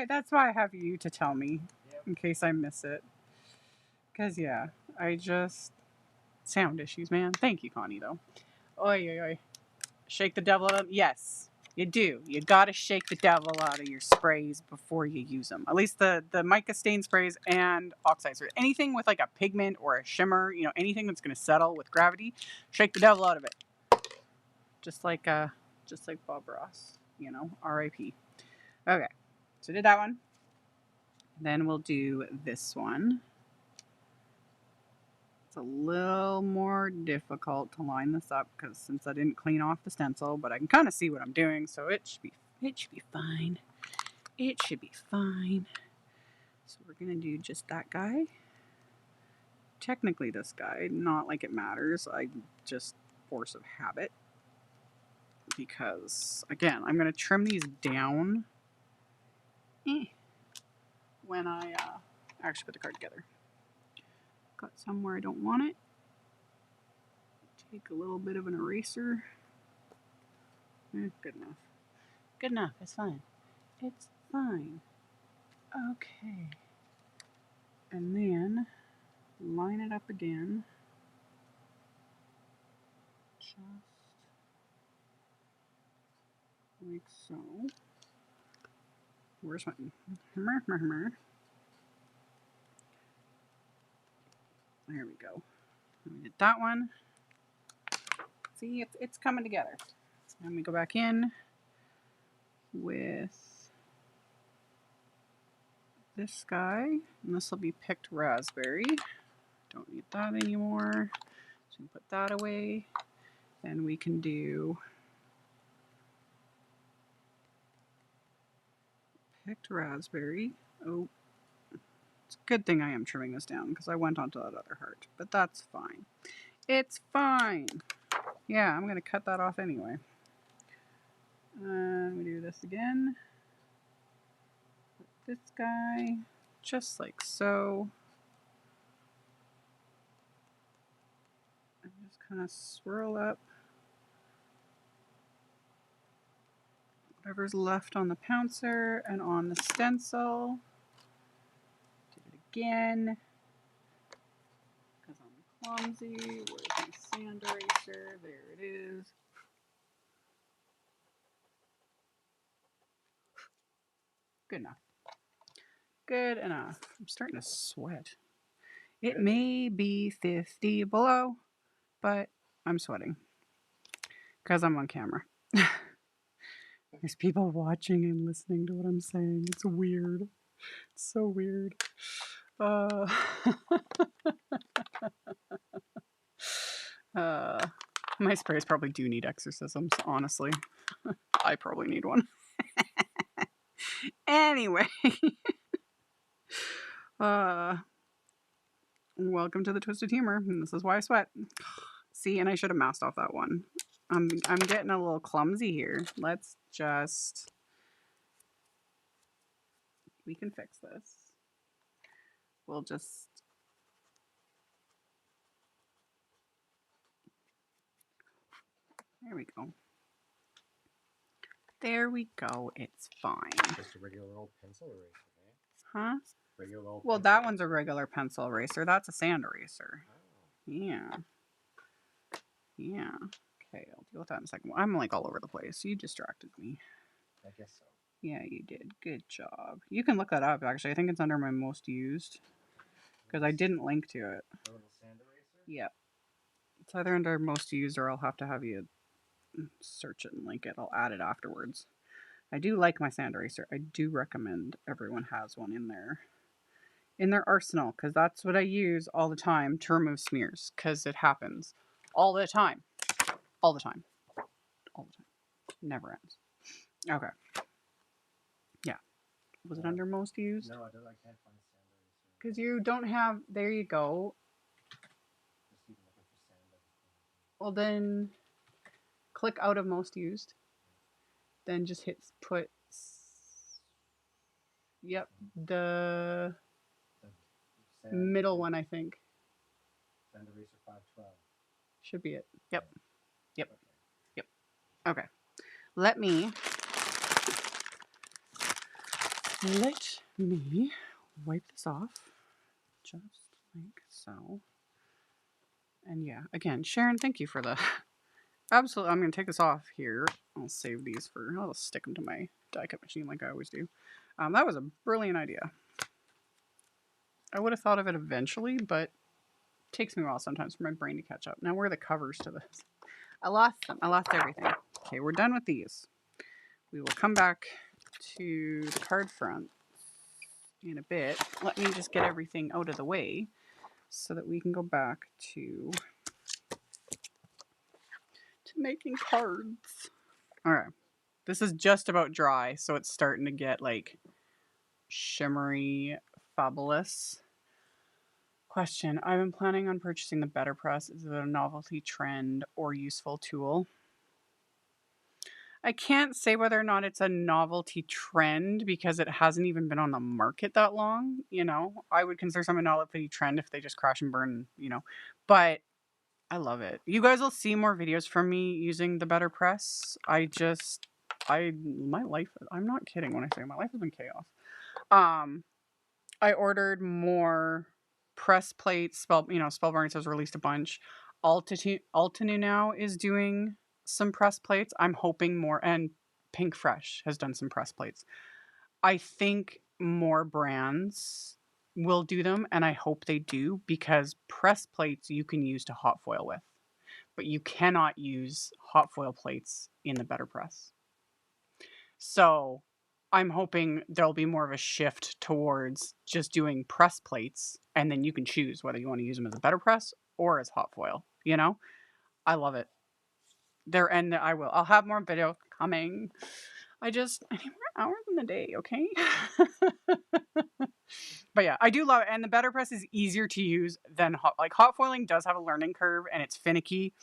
that's why I have you to tell me, Yep. in case I miss it. Because yeah, sound issues, man. Thank you, Connie, though. Oi, oi, oi. Shake the devil out of, yes, you do. You gotta shake the devil out of your sprays before you use them. At least the mica stain sprays and oxides, or anything with like a pigment or a shimmer, anything that's gonna settle with gravity, shake the devil out of it. Just like Bob Ross, R.I.P. Okay, so did that one. Then we'll do this one. It's a little more difficult to line this up, because since I didn't clean off the stencil, but I can kind of see what I'm doing, so it should be fine. It should be fine. So we're gonna do just that guy. Technically this guy, not like it matters. I just force of habit, because again, I'm gonna trim these down when I actually put the card together. Got somewhere I don't want it. Take a little bit of an eraser. Good enough. Good enough. It's fine. It's fine. Okay. And then line it up again. Just like so. Where's my hammer? There we go. We did that one. See, it's coming together. Then we go back in with this guy, and this will be picked raspberry. Don't need that anymore. So we put that away. Then we can do picked raspberry. Oh, it's a good thing I am trimming this down because I went onto that other heart, but that's fine. It's fine. Yeah, I'm gonna cut that off anyway. We do this again. This guy, just like so. And just kind of swirl up whatever's left on the pouncer and on the stencil. Do it again. Because I'm clumsy. Where's my sand eraser? There it is. Good enough. Good enough. I'm starting to sweat. It may be 50 below, but I'm sweating because I'm on camera. There's people watching and listening to what I'm saying. It's weird. It's so weird. My sprays probably do need exorcisms, honestly. I probably need one. Anyway. Welcome to the Twisted Humor, and this is why I sweat. See, and I should have masked off that one. I'm getting a little clumsy here. Let's just... We can fix this. We'll just... There we go. There we go. It's fine. Just a regular old pencil eraser, eh? Huh? Regular old Well, pencil that eraser. one's a regular pencil eraser. That's a sand eraser. Oh. Yeah. Yeah. Okay, I'll deal with that in a second. I'm like all over the place. You distracted me. I guess so. Yeah, you did. Good job. You can look that up, actually. I think it's under my most used. Because I didn't link to it. A little sand eraser? Yep. It's either under most used or I'll have to have you search it and link it. I'll add it afterwards. I do like my sand eraser. I do recommend everyone has one in their arsenal, because that's what I use all the time to remove smears, because it happens all the time. All the time. All the time. Never ends. Okay. Yeah. Was it under most used? No, I can't find sand eraser. Because you don't have... There you go. Just even looking for sand. Well, then click out of most used. Then just hit put... Yep. The middle one, I think. Sand eraser 512. Should be it. Yep. Yep. Yep. Okay. Let me wipe this off. Just like so. And yeah, again, Sharon, thank you for the... Absolutely, I'm going to take this off here. I'll save these for... I'll stick them to my die cut machine like I always do. That was a brilliant idea. I would have thought of it eventually, but it takes me a while sometimes for my brain to catch up. Now, where are the covers to this? I lost them. I lost everything. Okay, we're done with these. We will come back to the card front in a bit. Let me just get everything out of the way so that we can go back to making cards. All right. This is just about dry, so it's starting to get like shimmery, fabulous. Question. I've been planning on purchasing the Better Press. Is it a novelty trend or useful tool? I can't say whether or not it's a novelty trend because it hasn't even been on the market that long. You know, I would consider something a novelty trend if they just crash and burn, you know, but I love it. You guys will see more videos from me using the Better Press. My life, I'm not kidding when I say my life has been chaos. I ordered more press plates. Spellbinders has released a bunch. Altinu now is doing some press plates. I'm hoping more, and Pink Fresh has done some press plates. I think more brands will do them, and I hope they do, because press plates you can use to hot foil with, but you cannot use hot foil plates in the Better Press. So I'm hoping there'll be more of a shift towards just doing press plates, and then you can choose whether you want to use them as a Better Press or as hot foil. I love it. I'll have more video coming. I need more hours in the day, okay? But yeah, I do love it. And the Better Press is easier to use than hot foiling does have a learning curve, and it's finicky.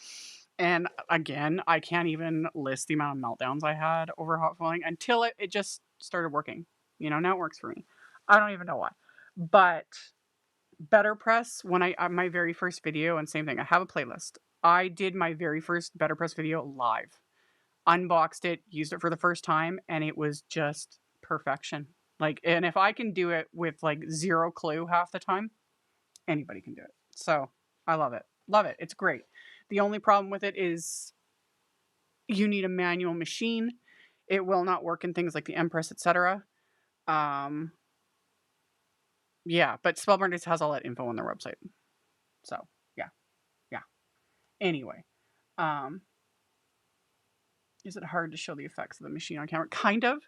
And again, I can't even list the amount of meltdowns I had over hot foiling until it just started working. Now it works for me. I don't even know why. But Better Press, when my very first video, and same thing, I have a playlist. I did my very first Better Press video live. Unboxed it, used it for the first time, and it was just perfection. And if I can do it with zero clue half the time, anybody can do it. So I love it. Love it. It's great. The only problem with it is you need a manual machine. It will not work in things like the Empress, etc. Yeah, but Spellbinders has all that info on their website. So yeah. Anyway, is it hard to show the effects of the machine on camera? Kind of.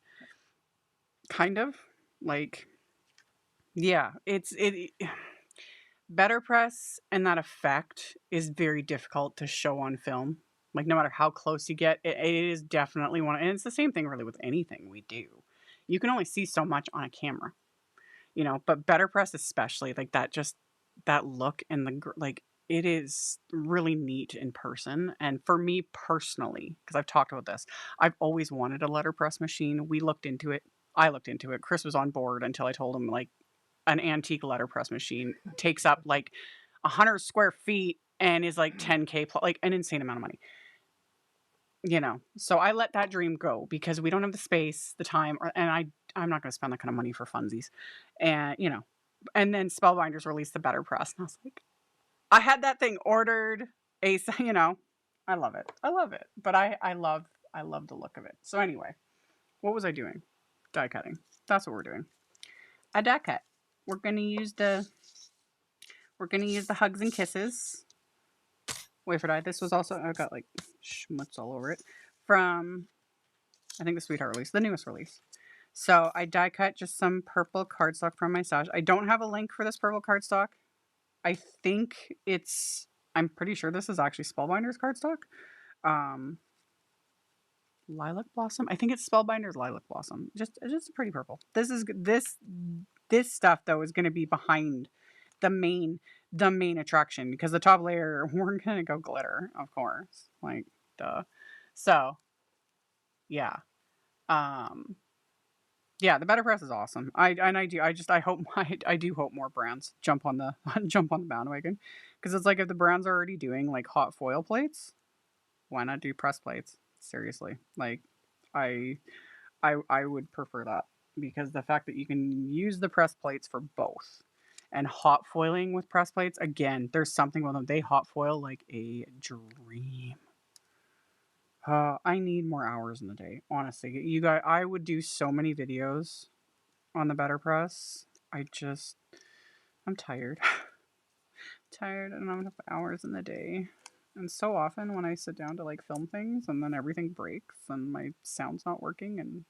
Yeah, it Better Press and that effect is very difficult to show on film. No matter how close you get, it is definitely one. And it's the same thing really with anything we do. You can only see so much on a camera, but Better Press especially, that look and it is really neat in person. And for me personally, because I've talked about this, I've always wanted a letterpress machine. We looked into it. I looked into it. Chris was on board until I told him an antique letterpress machine takes up 100 square feet and is $10K plus, an insane amount of money. So I let that dream go because we don't have the space, the time, and I'm not going to spend that kind of money for funsies. And and then Spellbinders released the Better Press, and I was like, I had that thing ordered. I love it. I love it. But I love the look of it. So anyway, what was I doing? Die cutting. That's what we're doing. A die cut. We're gonna use the Hugs and Kisses wafer die. This was also, I've got schmutz all over it, from I think the Sweetheart release, the newest release. So I die cut just some purple cardstock from my stash. I don't have a link for this purple cardstock. I'm pretty sure this is actually Spellbinders cardstock. Lilac Blossom. I think it's Spellbinders Lilac Blossom. Just a pretty purple. This stuff though is going to be behind the main attraction, because the top layer we're going to go glitter, of course. Duh. So, yeah. Yeah, the Better Press is awesome. I do hope more brands jump on the bandwagon, because it's if the brands are already doing hot foil plates, why not do press plates? Seriously, I would prefer that, because the fact that you can use the press plates for both, and hot foiling with press plates, again, there's something with them. They hot foil like a dream. I need more hours in the day, honestly. You guys, I would do so many videos on the Better Press. I'm tired. Tired, and I don't have enough hours in the day. And so often when I sit down to film things, and then everything breaks and my sound's not working, and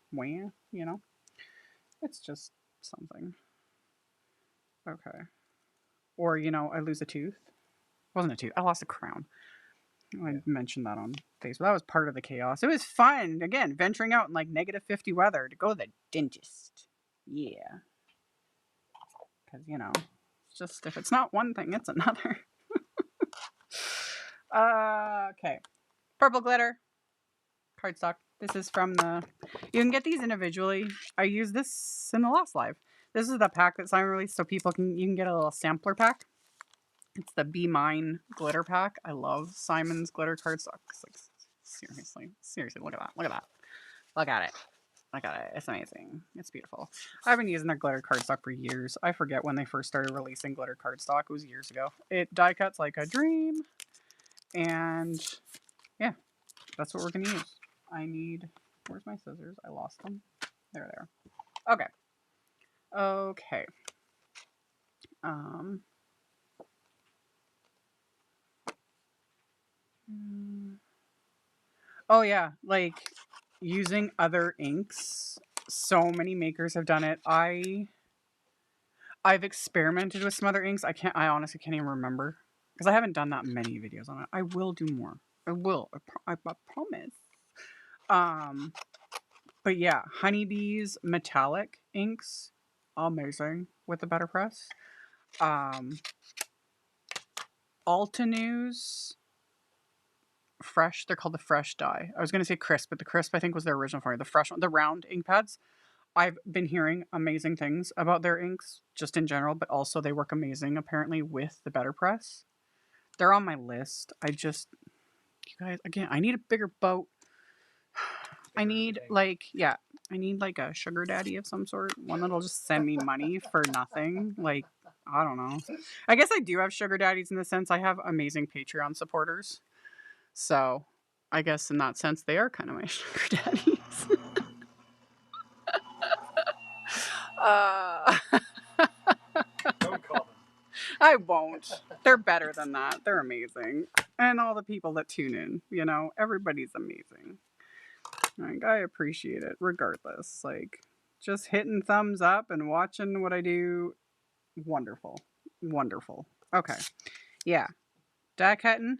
it's just something. Okay. Or, I lose a tooth. It wasn't a tooth. I lost a crown. I mentioned that on Facebook. That was part of the chaos. It was fun. Again, venturing out in -50 weather to go to the dentist. Yeah. Because, it's just, if it's not one thing, it's another. Okay. Purple glitter. Cardstock. This is from you can get these individually. I used this in the last live. This is the pack that Simon released, so you can get a little sampler pack. It's the Be Mine glitter pack. I love Simon's glitter cardstock. Seriously, look at that. Look at it. I got it. It's amazing. It's beautiful. I've been using their glitter cardstock for years. I forget when they first started releasing glitter cardstock. It was years ago. It die cuts like a dream. And yeah, that's what we're going to use. I need... Where's my scissors? I lost them. There they are. Okay. Okay. Oh yeah, like using other inks. So many makers have done it. I've experimented with some other inks. I honestly can't even remember because I haven't done that many videos on it. I will do more. I will. I promise. But yeah, Honeybee's metallic inks, amazing with the Better Press. Altenews fresh. They're called the fresh dye. I was gonna say crisp, but the crisp I think was their original formula. The fresh one, the round ink pads. I've been hearing amazing things about their inks, just in general, but also they work amazing apparently with the Better Press. They're on my list. You guys, again, I need a bigger boat. I need I need like a sugar daddy of some sort. One that'll just send me money for nothing. Like, I don't know. I guess I do have sugar daddies in the sense I have amazing Patreon supporters. So I guess in that sense they are kind of my sugar daddies. Don't call them. I won't. They're better than that. They're amazing. And all the people that tune in, everybody's amazing. Like, I appreciate it regardless. Like, just hitting thumbs up and watching what I do. Wonderful. Wonderful. Okay. Yeah. Die cutting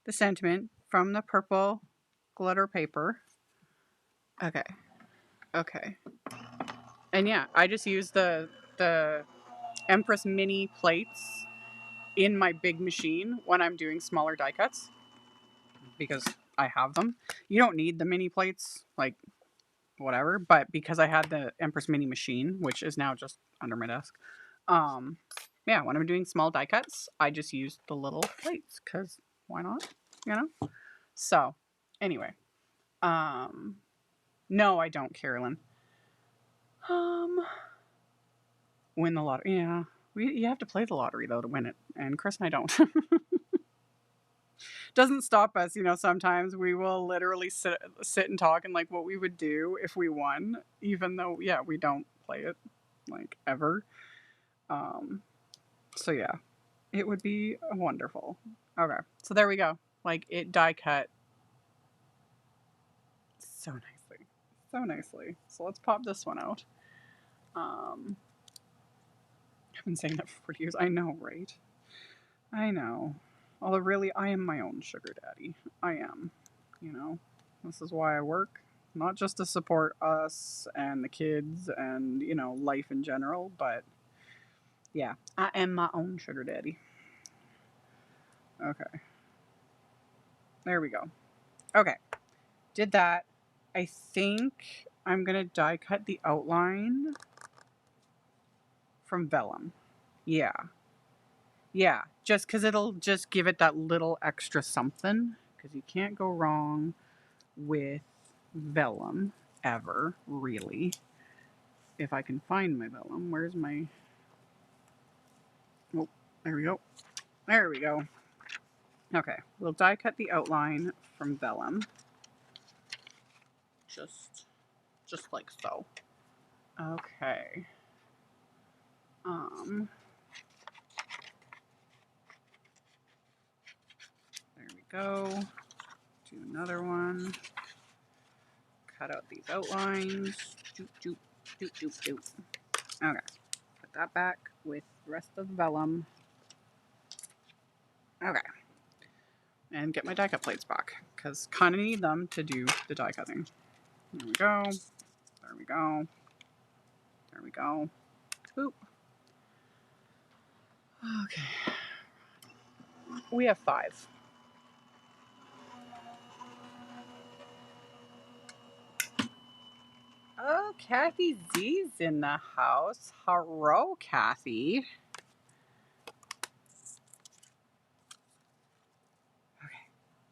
the sentiment from the purple glitter paper. Okay. Okay. And yeah, I just use the Empress mini plates in my big machine when I'm doing smaller die cuts because I have them. You don't need the mini plates, like whatever, but because I had the Empress mini machine, which is now just under my desk, yeah, when I'm doing small die cuts, I just use the little plates because why not? So anyway, no, I don't, Carolyn. Win the lottery. Yeah, you have to play the lottery though to win it, and Chris and I don't. Doesn't stop us, sometimes we will literally sit and talk and like what we would do if we won, even though we don't play it like ever. So yeah, it would be wonderful. Okay, so there we go. Like, it die cut so nicely. So let's pop this one out. I've been saying that for years. I know, right? I know. Although really, I am my own sugar daddy. I am. This is why I work. Not just to support us and the kids and, life in general, but yeah, I am my own sugar daddy. Okay. There we go. Okay. Did that. I think I'm going to die cut the outline from vellum. Yeah. Yeah. Just because it'll just give it that little extra something. Because you can't go wrong with vellum ever, really. If I can find my vellum. Where's my... Oh, there we go. There we go. Okay, we'll die cut the outline from vellum. Just like so. Okay. There we go. Do another one. Cut out these outlines. Doop, doop, doop, doop, doop. Okay. Put that back with the rest of the vellum. Okay. And get my die cut plates back, because kind of need them to do the die cutting. There we go. There we go. There we go. Oop. Okay. We have 5. Oh, Kathy Z's in the house. Hello, Kathy.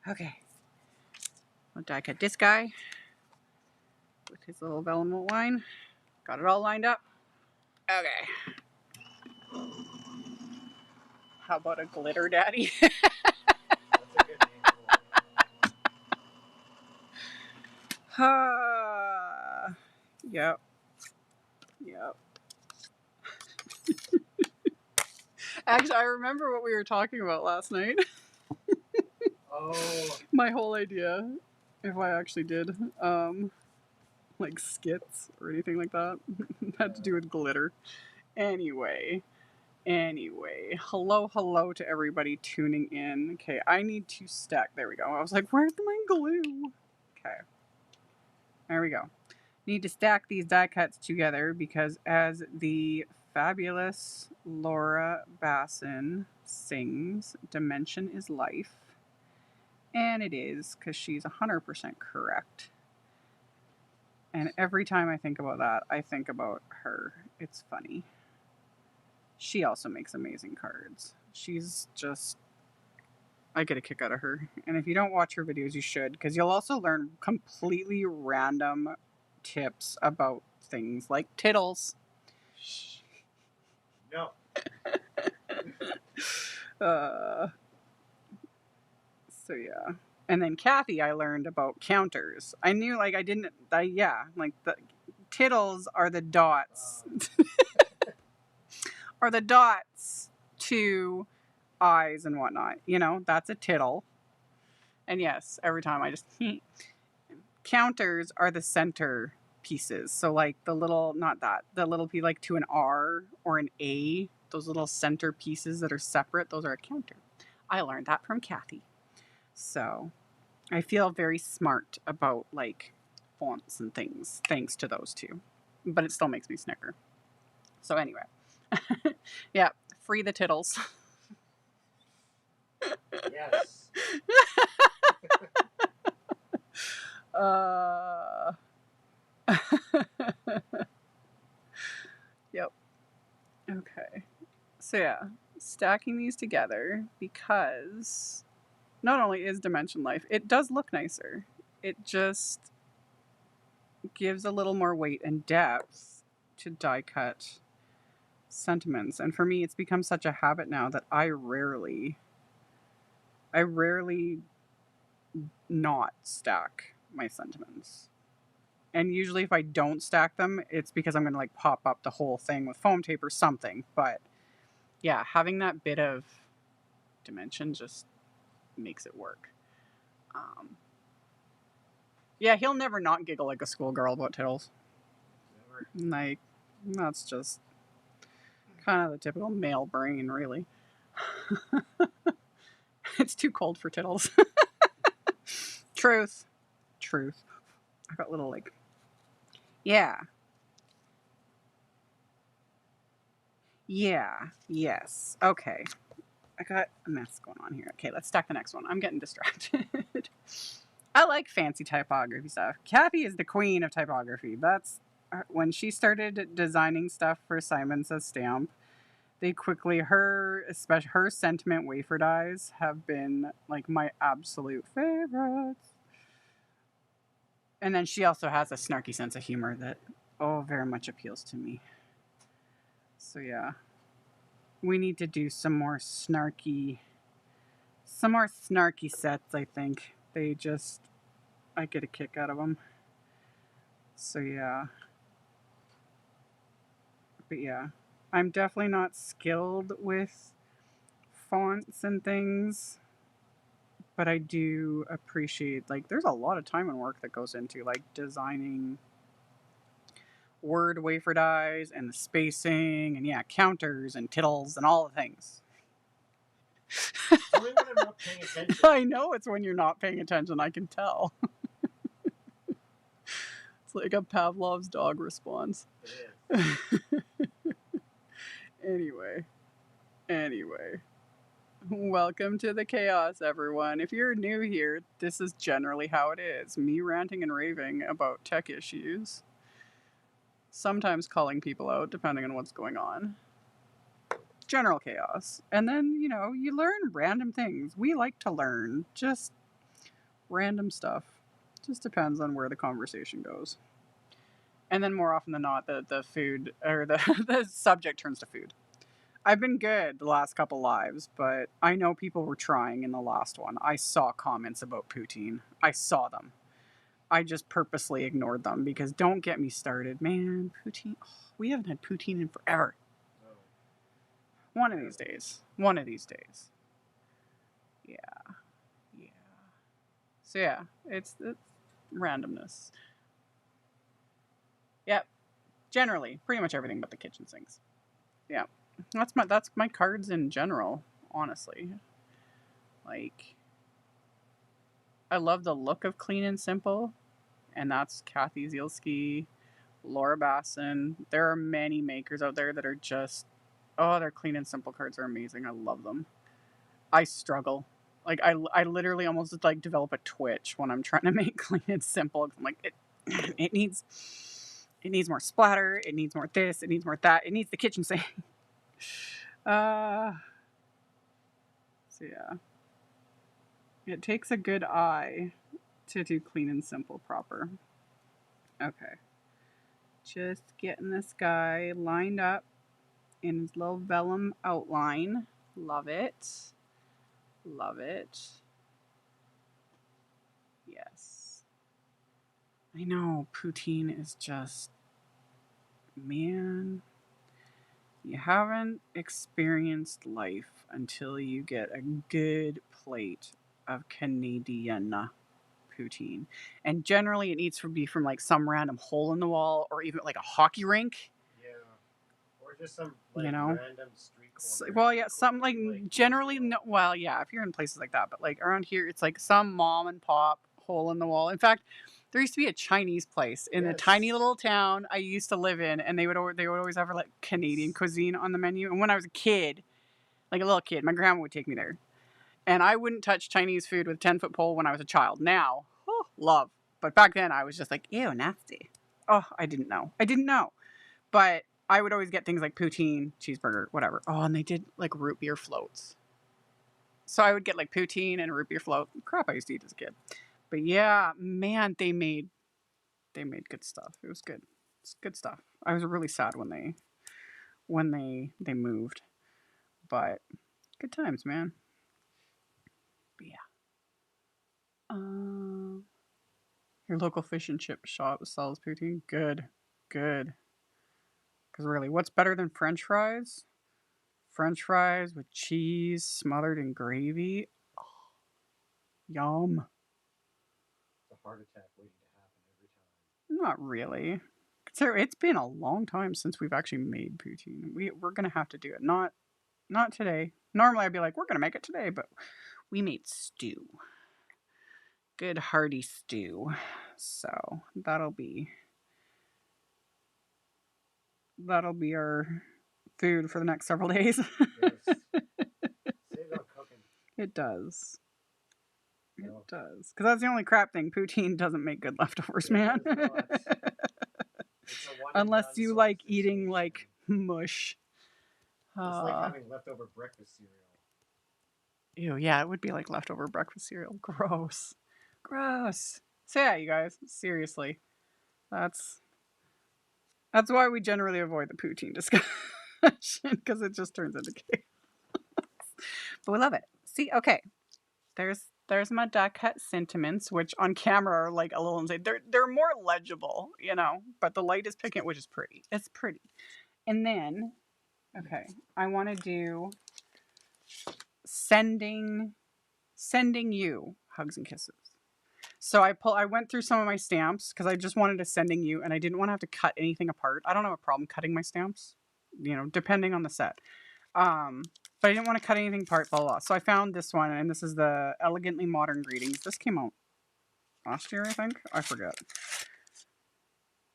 Okay. I'll die cut this guy. with his little vellum line. Got it all lined up. Okay. How about a glitter daddy? That's a good name. Yep. Yep. Actually, I remember what we were talking about last night. Oh. My whole idea, if I actually did, like skits or anything like that, had to do with glitter. Anyway, hello to everybody tuning in. Okay, I need to stack. There we go. I was like, where's my glue? Okay, there we go. Need to stack these die cuts together because as the fabulous Laura Basson sings, dimension is life. And it is, because she's 100% correct. And every time I think about that, I think about her. It's funny. She also makes amazing cards. She's just... I get a kick out of her. And if you don't watch her videos, you should, because you'll also learn completely random tips about things like tittles. No. So yeah. And then Kathy, I learned about counters. I knew, like, I didn't, like, the tittles are the dots. Are the dots to eyes and whatnot. You know, that's a tittle. And yes, every time I just... Counters are the center pieces. So, like, the little, not that, the little piece, like, to an R or an A, those little center pieces that are separate, those are a counter. I learned that from Kathy. So... I feel very smart about, like, fonts and things, thanks to those two. But it still makes me snicker. So anyway. Yeah, free the tittles. Yes. Yep. Okay. So yeah, stacking these together because... not only is dimension life, it does look nicer. It just gives a little more weight and depth to die cut sentiments. And for me, it's become such a habit now that I rarely not stack my sentiments. And usually if I don't stack them, it's because I'm going to like pop up the whole thing with foam tape or something. But yeah, having that bit of dimension just makes it work. Yeah, he'll never not giggle like a schoolgirl about tittles. Never. Like, that's just kind of the typical male brain, really. It's too cold for tittles. Truth. I got little, like... Yeah. Yes. Okay. I got a mess going on here. Okay, let's stack the next one. I'm getting distracted. I like fancy typography stuff. Kathy is the queen of typography. That's when she started designing stuff for Simon Says Stamp. They quickly, especially her sentiment wafer dies have been like my absolute favorites. And then she also has a snarky sense of humor that very much appeals to me. So yeah, we need to do some more snarky sets. I think I get a kick out of them. So yeah. But yeah, I'm definitely not skilled with fonts and things, but I do appreciate, like, there's a lot of time and work that goes into, like, designing word wafer dies and the spacing and, yeah, counters and tittles and all the things. It's only when I'm not paying attention. I know it's when you're not paying attention, I can tell. It's like a Pavlov's dog response. It is. Anyway. Welcome to the chaos, everyone. If you're new here, this is generally how it is. Me ranting and raving about tech issues. Sometimes calling people out, depending on what's going on. General chaos. And then, you learn random things. We like to learn just random stuff. Just depends on where the conversation goes. And then more often than not, the food or the, the subject turns to food. I've been good the last couple lives, but I know people were trying in the last one. I saw comments about poutine. I saw them. I just purposely ignored them because don't get me started, man. Poutine. Oh, we haven't had poutine in forever. No. One of these days. One of these days. Yeah. Yeah. So yeah, it's randomness. Yep. Generally, pretty much everything but the kitchen sinks. Yeah. That's my cards in general, honestly. Like, I love the look of Clean and Simple, and that's Kathy Zielski, Laura Basson. There are many makers out there that are just, oh, their Clean and Simple cards are amazing. I love them. I struggle. Like, I literally almost like develop a twitch when I'm trying to make Clean and Simple. I'm like, it needs more splatter. It needs more this. It needs more that. It needs the kitchen sink. So yeah. It takes a good eye to do Clean and Simple proper. Okay. Just getting this guy lined up in his little vellum outline. Love it. Love it. Yes. I know, poutine is just, man, you haven't experienced life until you get a good plate of Canadian poutine. And generally it needs to be from like some random hole in the wall or even like a hockey rink. Yeah. Or just some like You know? random street corner. Well, yeah, some like generally no. Well, yeah, if you're in places like that, but like around here, it's like some mom and pop hole in the wall. In fact, there used to be a Chinese place in a tiny little town I used to live in, and they would always have like Canadian cuisine on the menu. And when I was a kid, like a little kid, my grandma would take me there, and I wouldn't touch Chinese food with a 10-foot pole when I was a child. Now, oh, love, but back then I was just like, ew, nasty. Oh, I didn't know. But I would always get things like poutine, cheeseburger, whatever. Oh, and they did like root beer floats. So I would get like poutine and root beer float. Crap, I used to eat as a kid. But yeah, man, they made good stuff. It was good. It's good stuff. I was really sad when they moved, but good times, man. But yeah. Your local fish and chip shop sells poutine. Good. Because really, what's better than French fries? French fries with cheese smothered in gravy. Oh, yum. It's a heart attack waiting to happen every time. Not really. Consider it's been a long time since we've actually made poutine. We're gonna have to do it. Not today. Normally I'd be like, we're gonna make it today, but we made stew. Good hearty stew. So that'll be our food for the next several days. Yes. Saves on cooking. It does. It No. does. Because that's the only crap thing. Poutine doesn't make good leftovers, It man. does not. It's a one and Unless done you sort like of eating situation. like mush. It's like having leftover breakfast cereal. Ew, yeah, it would be like leftover breakfast cereal. Gross. So yeah, you guys, seriously. That's why we generally avoid the poutine discussion, because it just turns into chaos. But we love it. See, okay. There's my die cut sentiments, which on camera are like a little insane. They're more legible, but the light is picking it, which is pretty. It's pretty. And then, okay, I want to do sending you hugs and kisses. So I went through some of my stamps because I just wanted to sending you, and I didn't want to have to cut anything apart. I don't have a problem cutting my stamps, depending on the set. But I didn't want to cut anything apart, blah, blah, blah. So I found this one, and this is the Elegantly Modern Greetings. This came out last year, I think. I forget.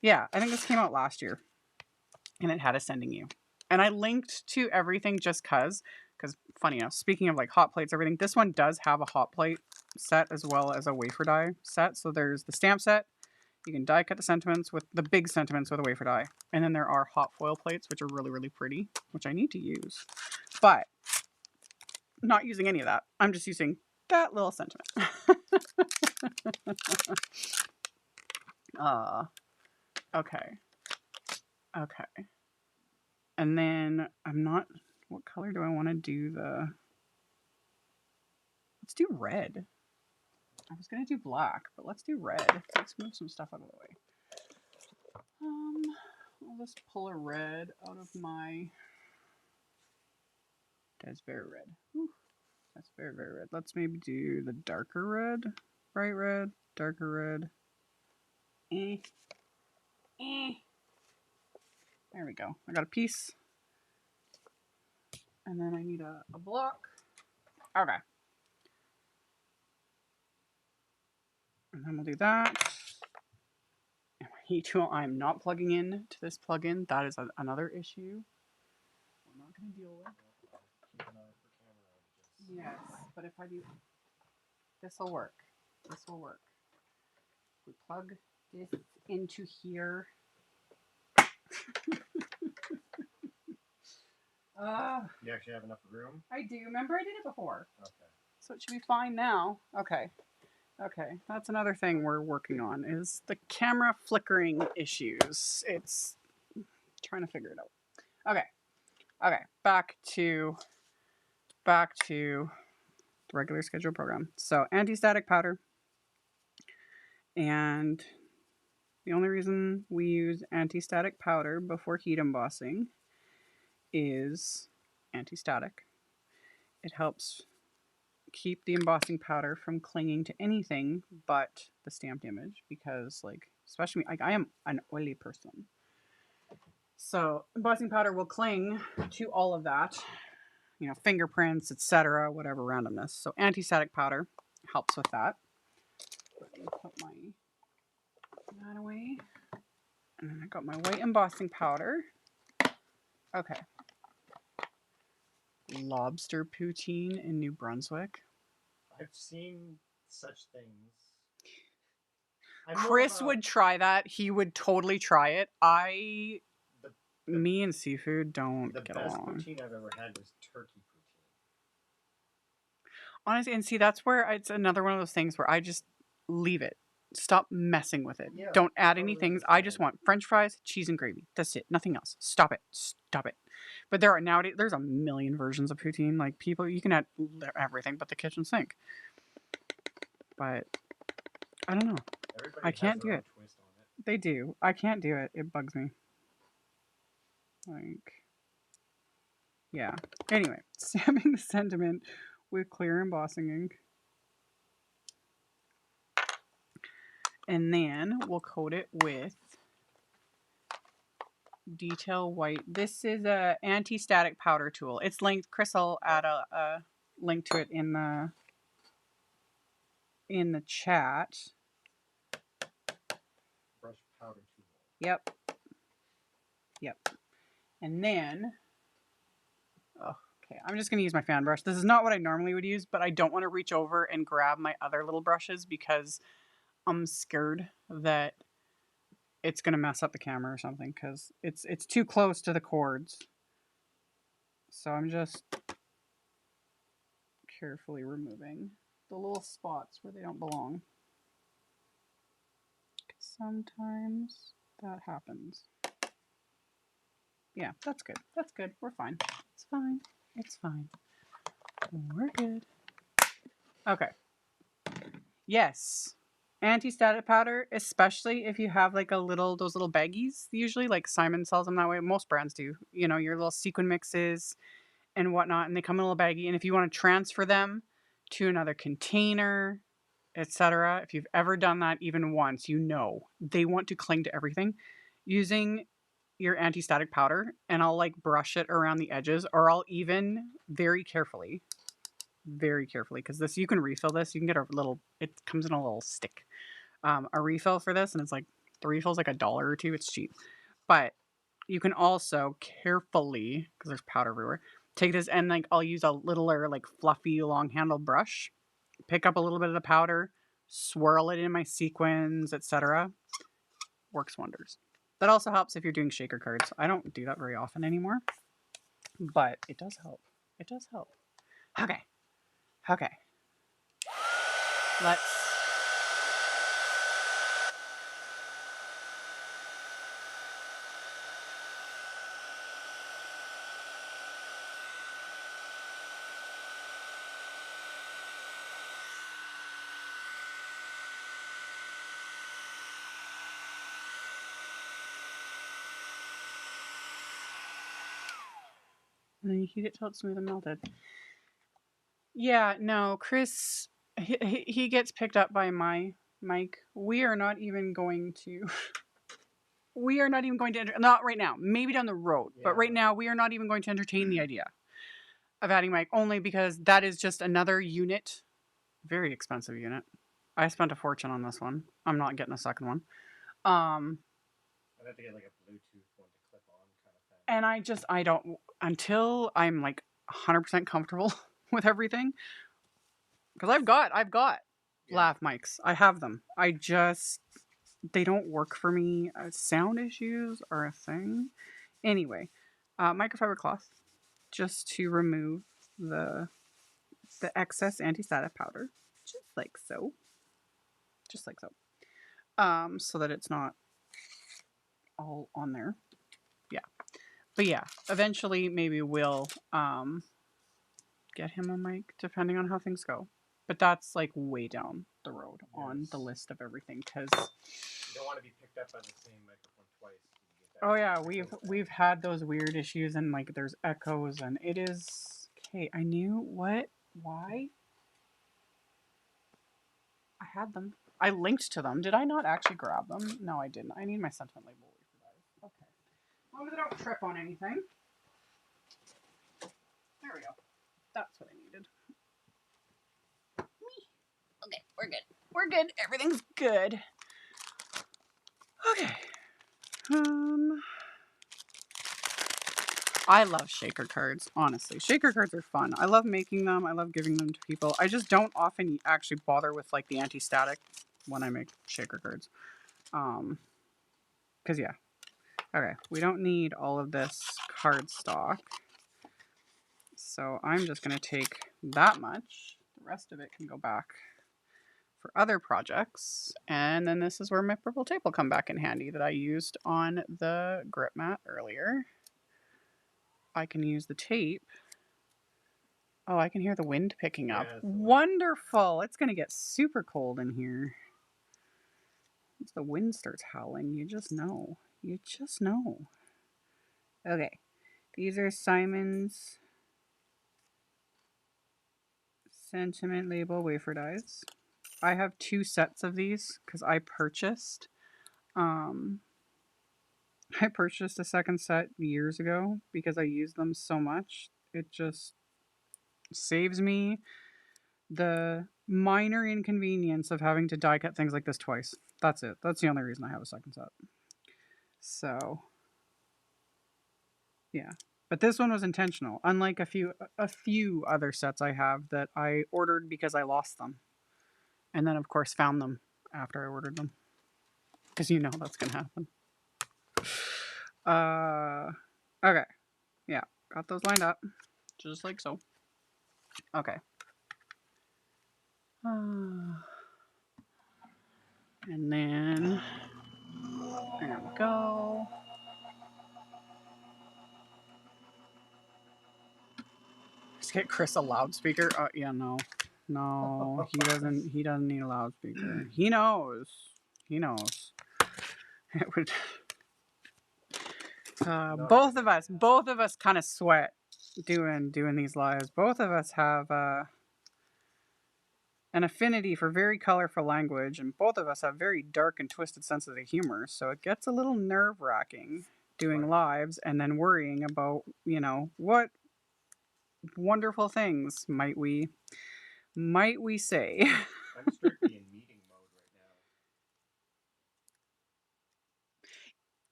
Yeah, I think this came out last year, and it had a sending you. And I linked to everything just because funny enough, speaking of like hot plates, everything, this one does have a hot plate set as well as a wafer die set. So there's the stamp set. You can die cut the sentiments with the big sentiments with a wafer die. And then there are hot foil plates, which are really, really pretty, which I need to use. But I'm not using any of that. I'm just using that little sentiment. Okay. Okay. And then I'm not, what color do I want to do the, let's do red. I was going to do black, but let's do red. Let's move some stuff out of the way. I'll just pull a red out of my, that's very red. Whew. That's very, very red. Let's maybe do the darker red, bright red, darker red. There we go. I got a piece. And then I need a block. Okay. And then we'll do that. And my heat tool, I'm not plugging in to this plugin. That is another issue we're not going to deal with. Keep an eye for camera outages. Yes, but if I do, this will work. This will work. We plug this into here. You actually have enough room? I do. Remember I did it before. Okay. So it should be fine now. Okay. Okay. That's another thing we're working on is the camera flickering issues. It's trying to figure it out. Okay. Okay. Back to the regular schedule program. So anti-static powder. And the only reason we use anti-static powder before heat embossing is anti-static. It helps keep the embossing powder from clinging to anything but the stamped image because, like, especially like I am an oily person. So embossing powder will cling to all of that, you know, fingerprints, etc., whatever randomness. So anti-static powder helps with that. Let me put that away. And then I got my white embossing powder. Okay. Lobster poutine in New Brunswick. I've seen such things. Chris would try that. He would totally try it. Me and seafood don't get along. The best poutine I've ever had was turkey poutine. Honestly, and see, that's where it's another one of those things where I just leave it. Stop messing with it. Yeah, Don't add any things. I just want French fries, cheese, and gravy. That's it. Nothing else. Stop it. Stop it. But nowadays, there's a million versions of poutine. Like, people, you can add everything but the kitchen sink. But I don't know. Everybody I can't has do their it. own twist on it. They do. I can't do it. It bugs me. Like, yeah. Anyway, stamping the sentiment with clear embossing ink. And then we'll coat it with detail white. This is a anti-static powder tool. It's linked. Chris will add a link to it in the chat. Brush powder tool. Yep. Yep. And then, okay, I'm just going to use my fan brush. This is not what I normally would use, but I don't want to reach over and grab my other little brushes because I'm scared that it's going to mess up the camera or something because it's too close to the cords. So I'm just carefully removing the little spots where they don't belong. Sometimes that happens. Yeah, that's good. That's good. We're fine. It's fine. It's fine. We're good. Okay. Yes. Anti-static powder, especially if you have like those little baggies, usually like Simon sells them that way. Most brands do. You know, your little sequin mixes and whatnot, and they come in a little baggie. And if you want to transfer them to another container, etc., if you've ever done that even once, you know they want to cling to everything. Using your anti-static powder, and I'll like brush it around the edges, or I'll even very carefully, because this, you can refill this. You can get a little, it comes in a little stick, a refill for this, and it's like, the refill's like $1 or $2. It's cheap. But you can also carefully, because there's powder everywhere, take this and like I'll use a littler like fluffy long handled brush, pick up a little bit of the powder, swirl it in my sequins, etc. Works wonders. That also helps if you're doing shaker cards. I don't do that very often anymore, but it does help. It does help. Okay. Okay. And then you heat it till it's smooth and melted. Yeah, no, Chris, he gets picked up by my mic. We are not even going to. We are not even going to. Not right now. Maybe down the road, but right now we are not even going to entertain the idea of adding mic. Only because that is just another unit, very expensive unit. I spent a fortune on this one. I'm not getting a second one. I'd have to get like a Bluetooth one to clip on kind of thing. And I don't until I'm like 100% comfortable with everything. Because I've got lav mics. I have them. They don't work for me. Sound issues are a thing. Anyway, microfiber cloth just to remove the excess anti-static powder, just like so. Just like so. So that it's not all on there. Yeah. But yeah, eventually maybe we'll get him a mic depending on how things go. But that's like way down the road on the list of everything because you don't want to be picked up by the same microphone twice. Oh yeah, we've had those weird issues and like there's echoes and it is okay. I knew why I had them. I linked to them. Did I not actually grab them? No, I didn't. I need my sentiment label. Okay. As long as I don't trip on anything. There we go. That's what I needed. Okay, we're good. We're good. Everything's good. Okay. I love shaker cards, honestly. Shaker cards are fun. I love making them. I love giving them to people. I just don't often actually bother with like the anti-static when I make shaker cards. Cause yeah. Okay, we don't need all of this cardstock. So I'm just gonna take that much. The rest of it can go back for other projects. And then this is where my purple tape will come back in handy that I used on the grip mat earlier. I can use the tape. Oh, I can hear the wind picking up. Wonderful. It's going to get super cold in here. Once the wind starts howling, you just know. You just know. Okay. These are Simon's sentiment label wafer dies. I have 2 sets of these because I purchased a second set years ago because I used them so much. It just saves me the minor inconvenience of having to die cut things like this twice. That's it. That's the only reason I have a second set. So, yeah. But this one was intentional, unlike a few other sets I have that I ordered because I lost them. And then, of course, found them after I ordered them. Because you know that's going to happen. Okay. Yeah. Got those lined up. Just like so. Okay. And then, there we go. Just get Chris a loudspeaker. Yeah, no, he doesn't need a loudspeaker. He knows. It would. Both of us kind of sweat doing these lives. Both of us have an affinity for very colorful language, and both of us have very dark and twisted senses of humor. So it gets a little nerve-wracking doing lives and then worrying about, what wonderful things might we say. I'm strictly in meeting mode right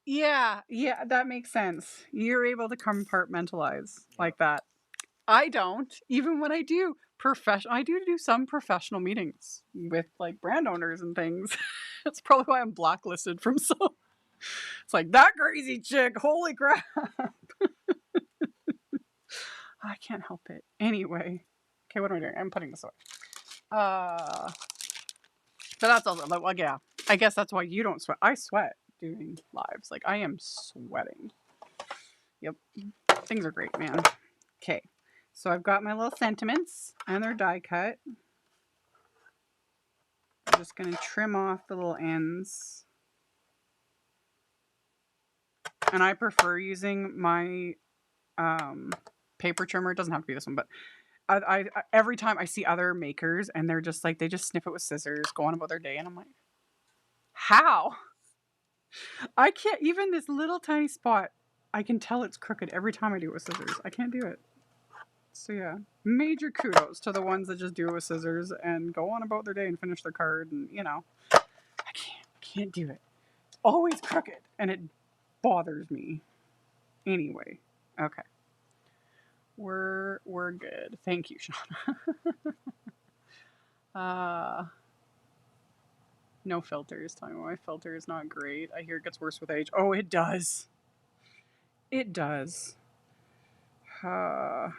now. Yeah, that makes sense. You're able to compartmentalize like that. I don't. Even when I do I do some professional meetings with like brand owners and things. That's probably why I'm blacklisted from some. It's like that crazy chick. Holy crap. I can't help it. Anyway. Okay, what am I doing? I'm putting this away. But that's also like, yeah. I guess that's why you don't sweat. I sweat doing lives. Like I am sweating. Yep. Things are great, man. Okay. So I've got my little sentiments and they're die cut. I'm just going to trim off the little ends. And I prefer using my paper trimmer. It doesn't have to be this one, but I every time I see other makers and they're just like, they just snip it with scissors, go on about their day, and I'm like, how? I can't, even this little tiny spot, I can tell it's crooked every time I do it with scissors. I can't do it. So yeah, major kudos to the ones that just do it with scissors and go on about their day and finish their card, and you know, I can't do it. It's always crooked and it bothers me. Anyway, okay. We're good. Thank you, Shauna. No filters. Tell me why my filter is not great. I hear it gets worse with age. Oh, it does. It does. I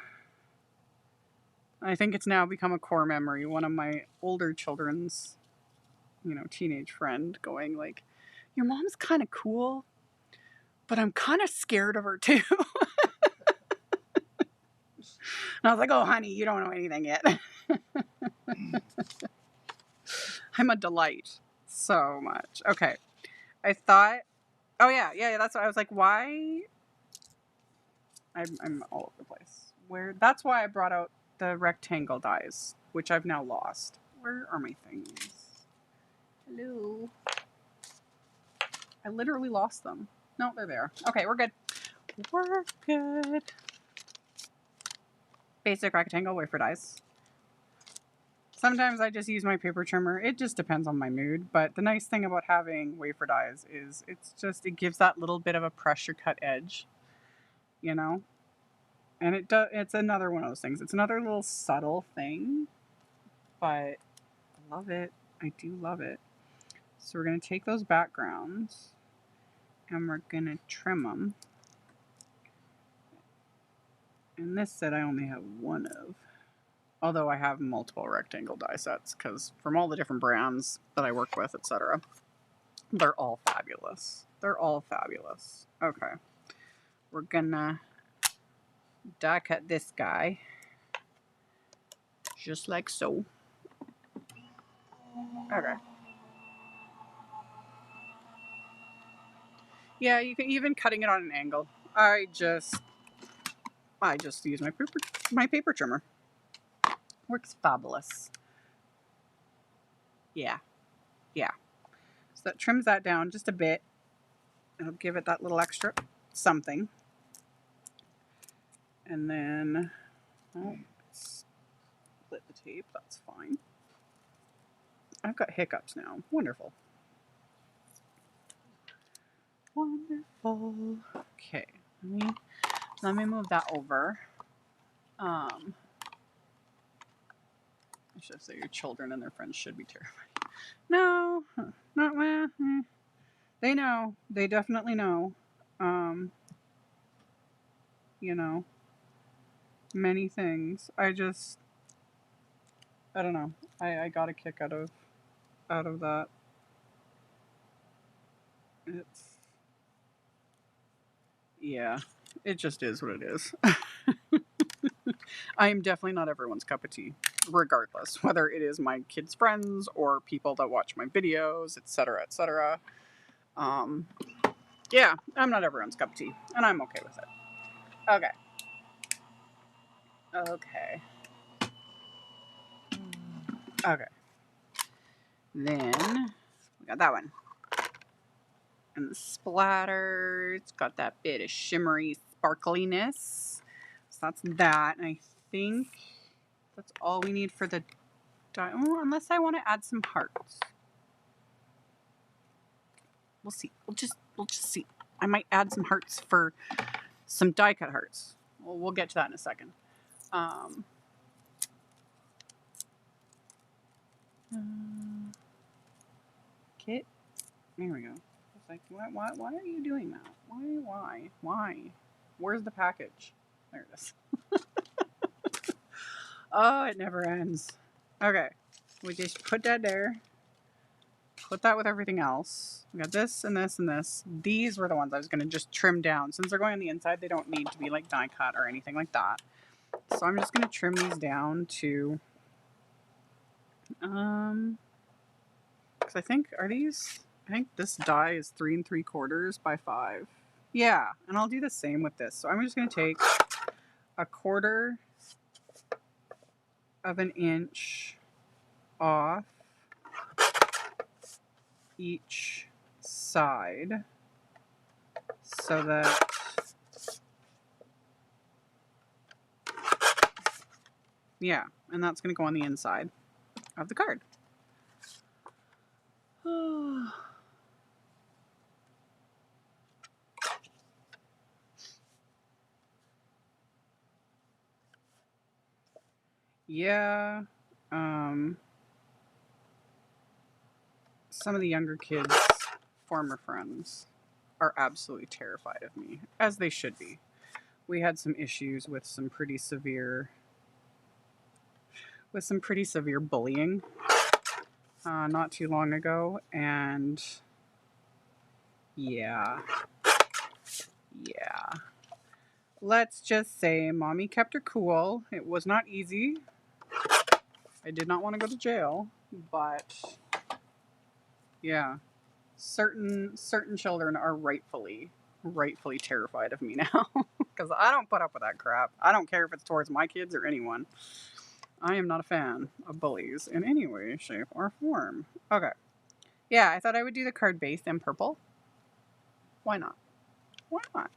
think it's now become a core memory. One of my older children's, you know, teenage friend going like, your mom's kind of cool, but I'm kind of scared of her too. And I was like, oh, honey, you don't know anything yet. I'm a delight. So much. Okay. I thought, oh yeah, that's why I was like, why? I'm all over the place. That's why I brought out the rectangle dies, which I've now lost. Where are my things? Hello. I literally lost them. No, they're there. Okay, we're good. We're good. Basic rectangle wafer dies. Sometimes I just use my paper trimmer. It just depends on my mood. But the nice thing about having wafer dies is it gives that little bit of a pressure cut edge, you know? And it's another one of those things. It's another little subtle thing, but I love it. I do love it. So we're going to take those backgrounds and we're going to trim them. And this set I only have one of. Although I have multiple rectangle die sets, because from all the different brands that I work with, etc., they're all fabulous. They're all fabulous. Okay. We're gonna die cut this guy. Just like so. Okay. Yeah, you can even cutting it on an angle. I just use my paper trimmer. Works fabulous. Yeah. So that trims that down just a bit. It'll give it that little extra something. And then, split the tape. That's fine. I've got hiccups now. Wonderful. Wonderful. Okay. Let me move that over. I should say your children and their friends should be terrified. No, not well. They know. They definitely know. You know, many things. I don't know. I got a kick out of that. It just is what it is. I am definitely not everyone's cup of tea, regardless, whether it is my kids' friends or people that watch my videos, etc., etc. Yeah, I'm not everyone's cup of tea, and I'm okay with it. Okay. Then we got that one. And the splatter, it's got that bit of shimmery sparkliness. So that's that. And I think that's all we need for the die. Oh, unless I want to add some hearts. We'll see. We'll just see. I might add some hearts for some die cut hearts. We'll get to that in a second. Kit. There we go. It's like, why are you doing that? Why? Where's the package? There it is. Oh, it never ends. Okay. We just put that there. Put that with everything else. We got this and this and this. These were the ones I was going to just trim down. Since they're going on the inside, they don't need to be like die cut or anything like that. So I'm just going to trim these down to, because I think this die is 3 3/4 by 5. Yeah, and I'll do the same with this. So I'm just going to take 1/4 of an inch off each side so that yeah, and that's going to go on the inside of the card. Yeah, some of the younger kids, former friends, are absolutely terrified of me, as they should be. We had some issues with some pretty severe bullying not too long ago, and yeah. Let's just say Mommy kept her cool. It was not easy. I did not want to go to jail, but yeah, certain children are rightfully terrified of me now because I don't put up with that crap. I don't care if it's towards my kids or anyone. I am not a fan of bullies in any way, shape, or form. Okay. Yeah, I thought I would do the card base in purple. Why not? Why not?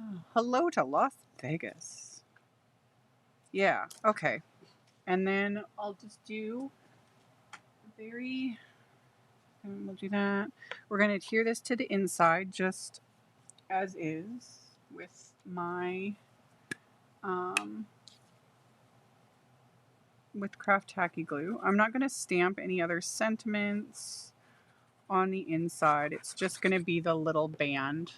Oh, hello to Las Vegas. Yeah, okay. And then I'll just do we'll do that. We're going to adhere this to the inside just as is with my, with craft tacky glue. I'm not going to stamp any other sentiments on the inside. It's just going to be the little band.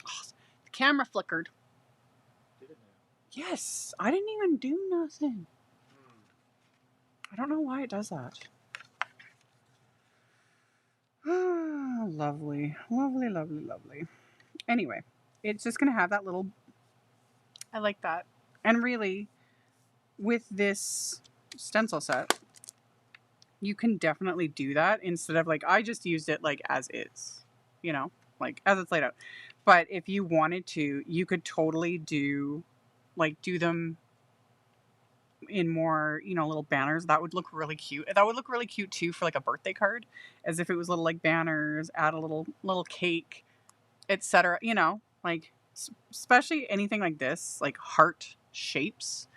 Oh, the camera flickered. Did it now? Yes, I didn't even do nothing. I don't know why it does that. Lovely. Anyway, it's just going to have that little... I like that. And really, with this stencil set, you can definitely do that instead of like, I just used it like as is, you know, like as it's laid out. But if you wanted to, you could totally do them in more, little banners. That would look really cute. That would look really cute too for like a birthday card, as if it was little like banners, add a little cake, etc. Like especially anything like this, like heart shapes,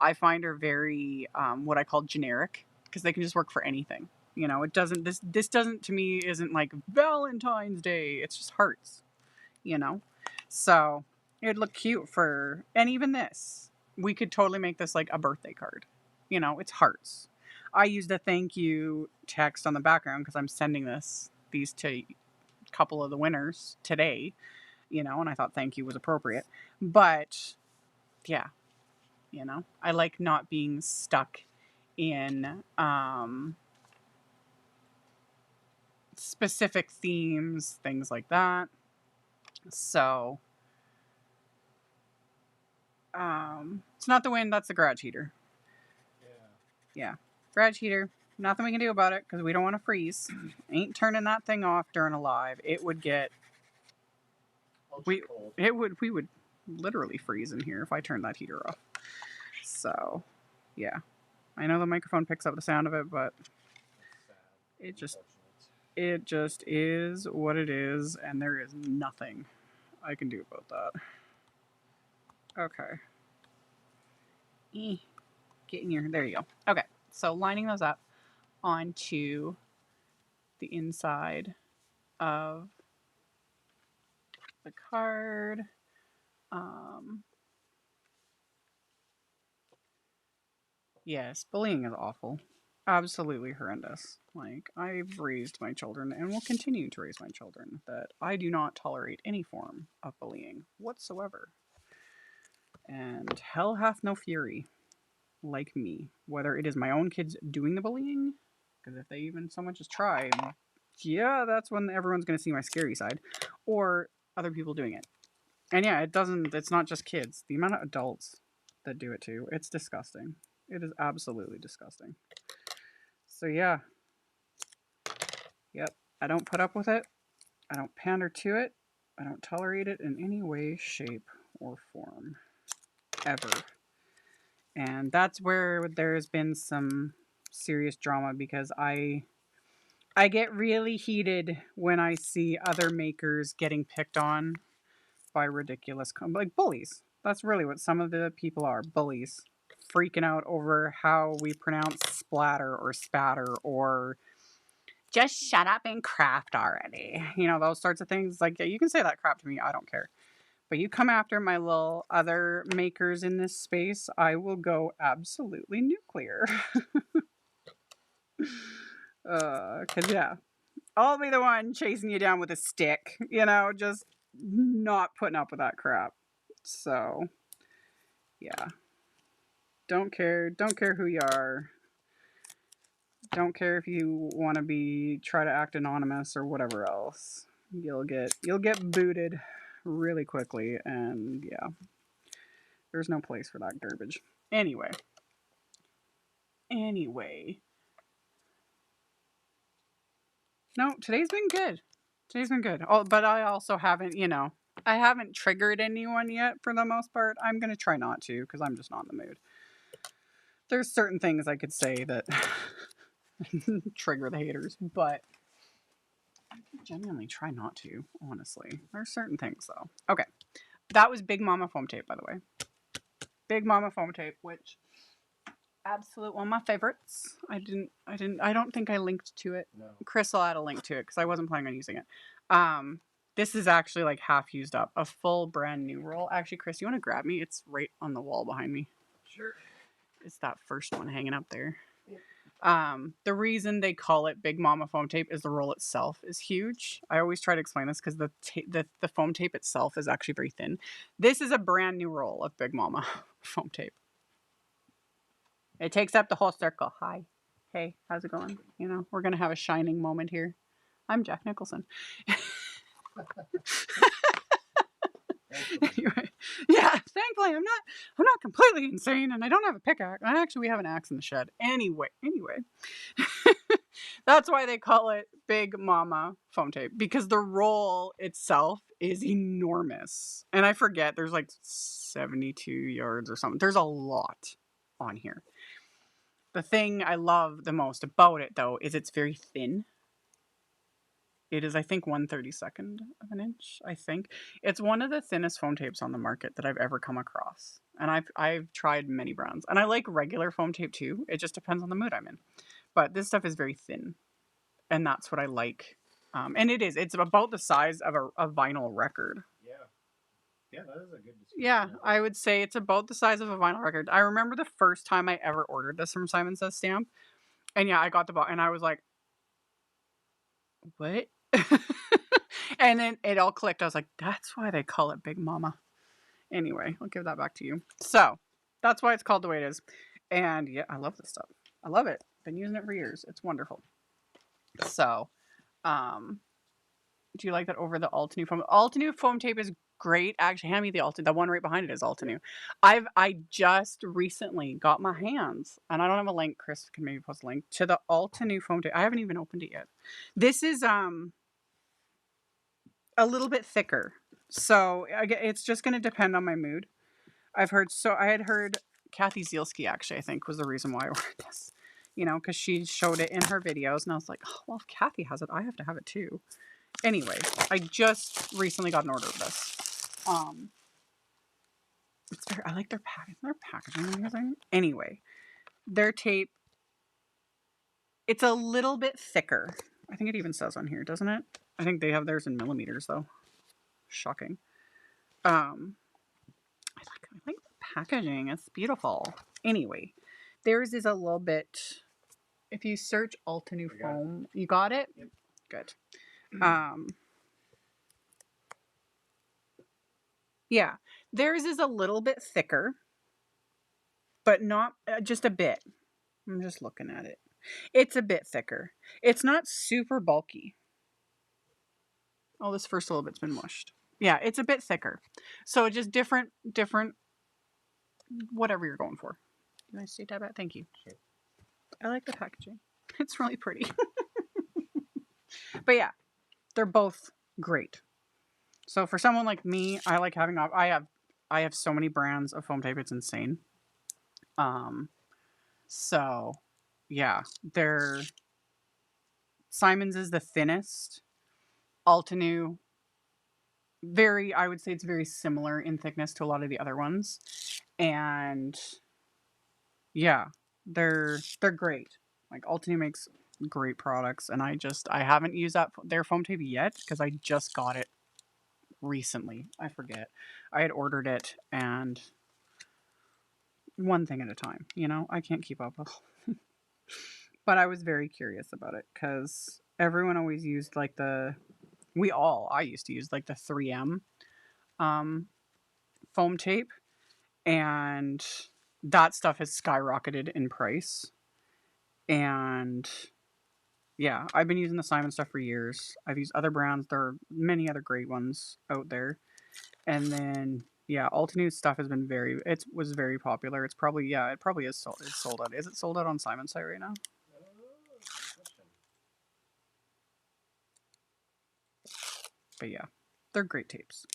I find are very what I call generic, because they can just work for anything. It doesn't. This doesn't, to me, isn't like Valentine's Day. It's just hearts. So it'd look cute for, and even this, we could totally make this like a birthday card. It's hearts. I used a thank you text on the background because I'm sending these to a couple of the winners today, and I thought thank you was appropriate. But yeah, I like not being stuck in specific themes, things like that. So it's not the wind, that's the garage heater. Yeah. Garage heater. Nothing we can do about it because we don't want to freeze. Ain't turning that thing off during a live. It would get... We would literally freeze in here if I turned that heater off. So, yeah. I know the microphone picks up the sound of it, but it just is what it is, and there is nothing I can do about that. Okay. Get in here. There you go. Okay. So lining those up onto the inside of the card. Yes, bullying is awful. Absolutely horrendous. Like, I've raised my children and will continue to raise my children that I do not tolerate any form of bullying whatsoever. And hell hath no fury like me, whether it is my own kids doing the bullying, because if they even so much as try, yeah, that's when everyone's going to see my scary side, or other people doing it. And yeah, it's not just kids. The amount of adults that do it too, it's disgusting. It is absolutely disgusting. So yeah. Yep. I don't put up with it. I don't pander to it. I don't tolerate it in any way, shape, or form ever. And that's where there's been some serious drama because I get really heated when I see other makers getting picked on by ridiculous, like bullies. That's really what some of the people are, bullies. Freaking out over how we pronounce splatter or spatter or just shut up and craft already. You know, those sorts of things. Like, yeah, you can say that crap to me. I don't care. But you come after my little other makers in this space, I will go absolutely nuclear. Because, yeah, I'll be the one chasing you down with a stick, you know, just not putting up with that crap. So, yeah. Don't care who you are. Don't care if you want to try to act anonymous or whatever else. You'll get booted really quickly, and yeah. There's no place for that garbage. Anyway. No, today's been good. Oh, but I also haven't, I haven't triggered anyone yet for the most part. I'm going to try not to because I'm just not in the mood. There's certain things I could say that trigger the haters, but I genuinely try not to, honestly. There's certain things though. Okay. That was Big Mama foam tape, by the way. Big Mama foam tape, which absolute one of my favorites. I don't think I linked to it. No. Chris will add a link to it because I wasn't planning on using it. This is actually like half used up. A full brand new roll. Actually, Chris, you want to grab me? It's right on the wall behind me. Sure. It's that first one hanging up there. The reason they call it Big Mama foam tape is the roll itself is huge. I always try to explain this because the foam tape itself is actually very thin. This is a brand new roll of Big Mama foam tape. It takes up the whole circle. Hi. Hey, how's it going? You know, we're going to have a shining moment here. I'm Jack Nicholson. Anyway, yeah, thankfully I'm not completely insane and I don't have a pickaxe. Actually, we have an axe in the shed. Anyway. That's why they call it Big Mama foam tape because the roll itself is enormous. And I forget, there's like 72 yards or something. There's a lot on here. The thing I love the most about it, though, is it's very thin. It is, I think, 1/32 of an inch, I think. It's one of the thinnest foam tapes on the market that I've ever come across. And I've tried many brands. And I like regular foam tape, too. It just depends on the mood I'm in. But this stuff is very thin. And that's what I like. And it's about the size of a vinyl record. Yeah, that is a good description. Yeah, I would say it's about the size of a vinyl record. I remember the first time I ever ordered this from Simon Says Stamp. And yeah, I got the box and I was like, what? And then it all clicked. I was like, that's why they call it Big Mama. Anyway, I'll give that back to you. So that's why it's called the way it is. And yeah, I love this stuff. I love it. Been using it for years. It's wonderful. So, do you like that over the Altenew foam? Altenew foam tape is great. Actually, hand me the Altenew. The one right behind it is Altenew. I just recently got my hands, and I don't have a link. Chris can maybe post a link to the Altenew foam tape. I haven't even opened it yet. This is a little bit thicker, so it's just going to depend on my mood. I had heard Kathy Zielski actually, I think, was the reason why I ordered this. You know, because she showed it in her videos, and I was like, oh, well, if Kathy has it, I have to have it too. Anyway, I just recently got an order of this. I like their packaging. Their packaging amazing. Anyway, their tape, it's a little bit thicker. I think it even says on here, doesn't it? I think they have theirs in millimeters though. Shocking. I like the packaging. It's beautiful. Anyway, theirs is a little bit. If you search Altenew foam, you got it? Yep. Good. Yeah, theirs is a little bit thicker, but not just a bit. I'm just looking at it. It's a bit thicker. It's not super bulky. Oh, this first little bit's been mushed. Yeah, it's a bit thicker. So just different, whatever you're going for. You want to see that? Thank you. Sure. I like the packaging. It's really pretty. But yeah, they're both great. So for someone like me, I like having I have I have so many brands of foam tape, it's insane. So yeah, they're Simon's is the thinnest. Altenew, I would say it's very similar in thickness to a lot of the other ones. And yeah, they're great. Like Altenew makes great products, and I haven't used their foam tape yet because I just got it recently. I forget. I had ordered it, and one thing at a time, I can't keep up with. But I was very curious about it because everyone always used like I used to use like the 3M um, foam tape, and that stuff has skyrocketed in price. And yeah, I've been using the Simon stuff for years. I've used other brands. There are many other great ones out there. And then yeah, Altenew stuff has been it was very popular. It probably is sold. It's sold out. Is it sold out on Simon's site right now? But yeah, they're great tapes.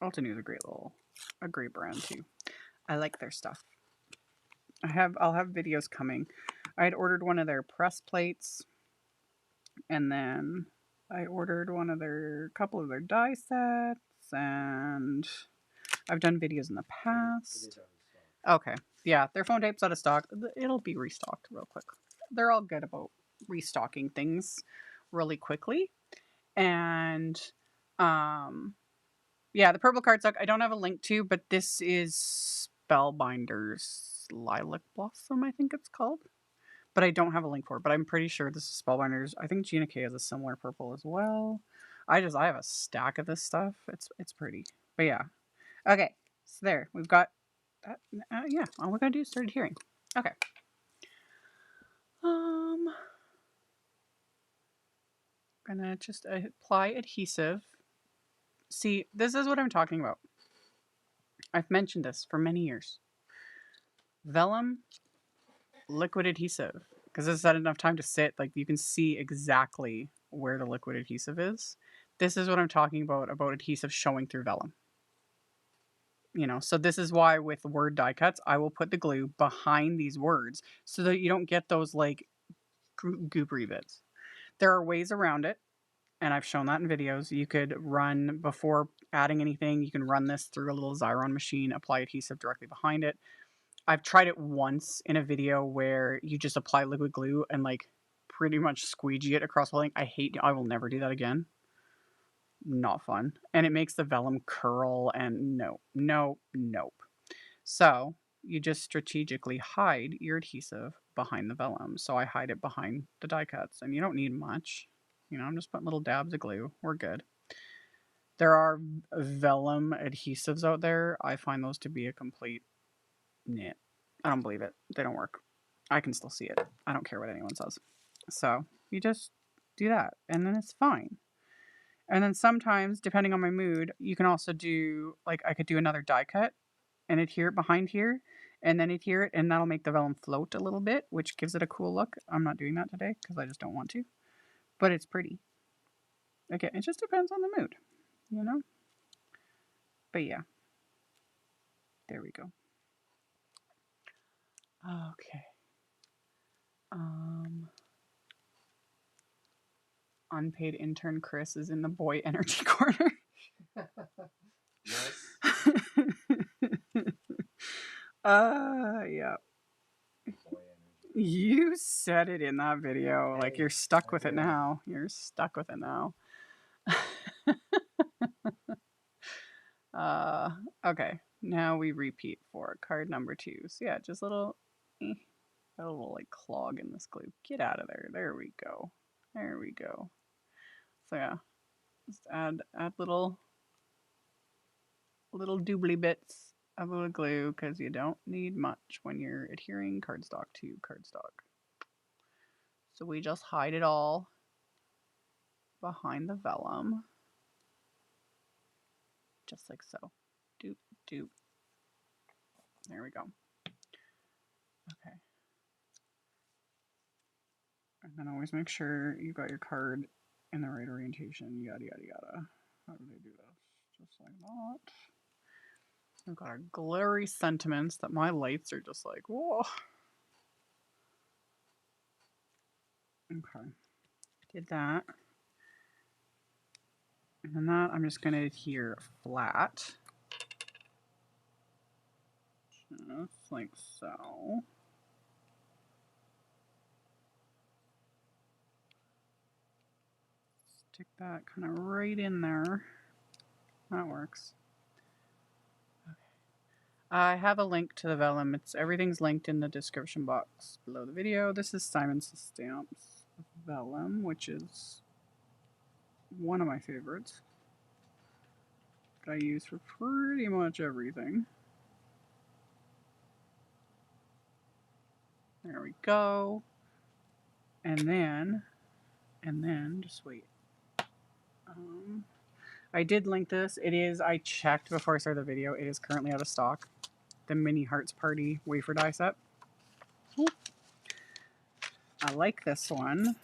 Altenew is a great brand too. I like their stuff. I'll have videos coming. I had ordered one of their press plates, and then I ordered couple of their die sets, and I've done videos in the past. Okay, yeah, their phone tape's out of stock. It'll be restocked real quick. They're all good about restocking things really quickly, and yeah, the purple cardstock I don't have a link to, but this is Spellbinder's Lilac Blossom, I think it's called. But I don't have a link for it, but I'm pretty sure this is Spellbinder's. I think Gina K has a similar purple as well. I have a stack of this stuff. It's pretty. But yeah. Okay. So there. We've got that. Yeah. All we gotta do is start adhering. Okay. Gonna just apply adhesive. See, this is what I'm talking about. I've mentioned this for many years. Vellum liquid adhesive, because it's had enough time to sit, like you can see exactly where the liquid adhesive is. This is what I'm talking about adhesive showing through vellum. So this is why with word die cuts, I will put the glue behind these words so that you don't get those like goopery bits. There are ways around it, and I've shown that in videos. You could run, before adding anything, you can run this through a little Xyron machine, apply adhesive directly behind it. I've tried it once in a video where you just apply liquid glue and like pretty much squeegee it across the whole thing. I will never do that again. Not fun. And it makes the vellum curl, and nope. So you just strategically hide your adhesive behind the vellum. So I hide it behind the die cuts, and you don't need much. I'm just putting little dabs of glue. We're good. There are vellum adhesives out there. I find those to be a complete knit. I don't believe it. They don't work. I can still see it. I don't care what anyone says. So you just do that, and then it's fine. And then sometimes, depending on my mood, you can also do, like, I could do another die cut and adhere it behind here, and then adhere it, and that'll make the vellum float a little bit, which gives it a cool look. I'm not doing that today because I just don't want to, but it's pretty. Again, it just depends on the mood, But yeah, there we go. Okay. Unpaid intern Chris is in the boy energy corner. Yes. Yeah. You said it in that video. Like, you're stuck with it now. You're stuck with it now. Okay. Now we repeat for card number 2. So yeah, just a little like clog in this glue. Get out of there. There we go. There we go. So yeah, just add little doobly bits of little glue, because you don't need much when you're adhering cardstock to cardstock. So we just hide it all behind the vellum, just like so. Doop, doop. There we go. Okay. And then always make sure you got your card in the right orientation. Yada, yada, yada. How do they do this? Just like that. I've got our glittery sentiments that my lights are just like, whoa. Okay, did that. And then that I'm just going to adhere flat. Just like so. Stick that kind of right in there. That works. Okay. I have a link to the vellum. Everything's linked in the description box below the video. This is Simon's Stamps vellum, which is one of my favorites that I use for pretty much everything. There we go. And then just wait. I did link this. I checked before I started the video. It is currently out of stock. The Mini Hearts Party wafer die set. Ooh. I like this one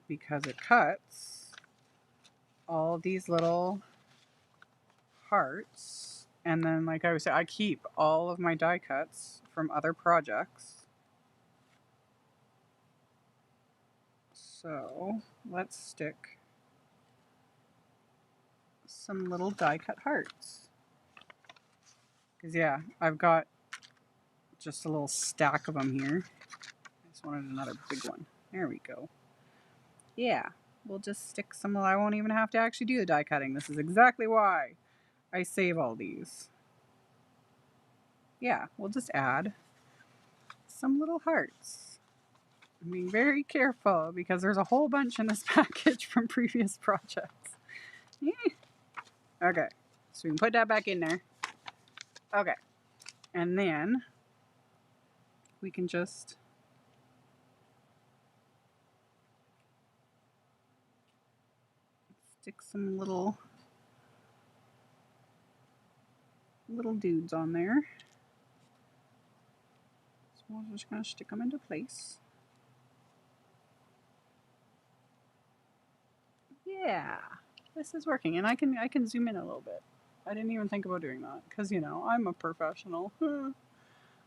because it cuts all these little hearts. And then, like I was saying, I keep all of my die cuts from other projects. So let's stick some little die cut hearts. Because, yeah, I've got just a little stack of them here. I just wanted another big one. There we go. Yeah, we'll just stick some. I won't even have to actually do the die cutting. This is exactly why I save all these. Yeah, we'll just add some little hearts. I'm being very careful because there's a whole bunch in this package from previous projects. Okay, so we can put that back in there. Okay, and then we can just stick some little dudes on there. So we're just gonna stick them into place. Yeah, this is working, and I can zoom in a little bit. I didn't even think about doing that because, you know, I'm a professional.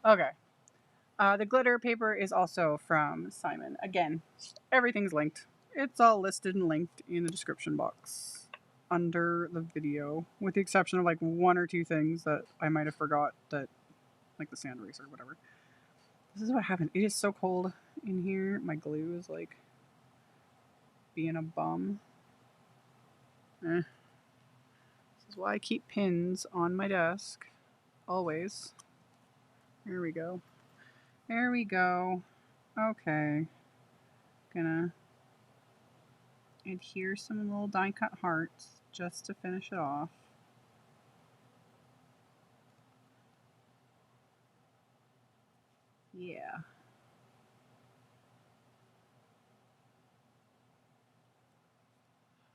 Okay. The glitter paper is also from Simon. Again, everything's linked. It's all listed and linked in the description box under the video, with the exception of like one or two things that I might have forgot, that like the sand eraser or whatever. This is what happened. It is so cold in here. My glue is like being a bum. This is why I keep pins on my desk. Always. There we go. There we go. Okay. Gonna adhere some little die cut hearts just to finish it off. Yeah.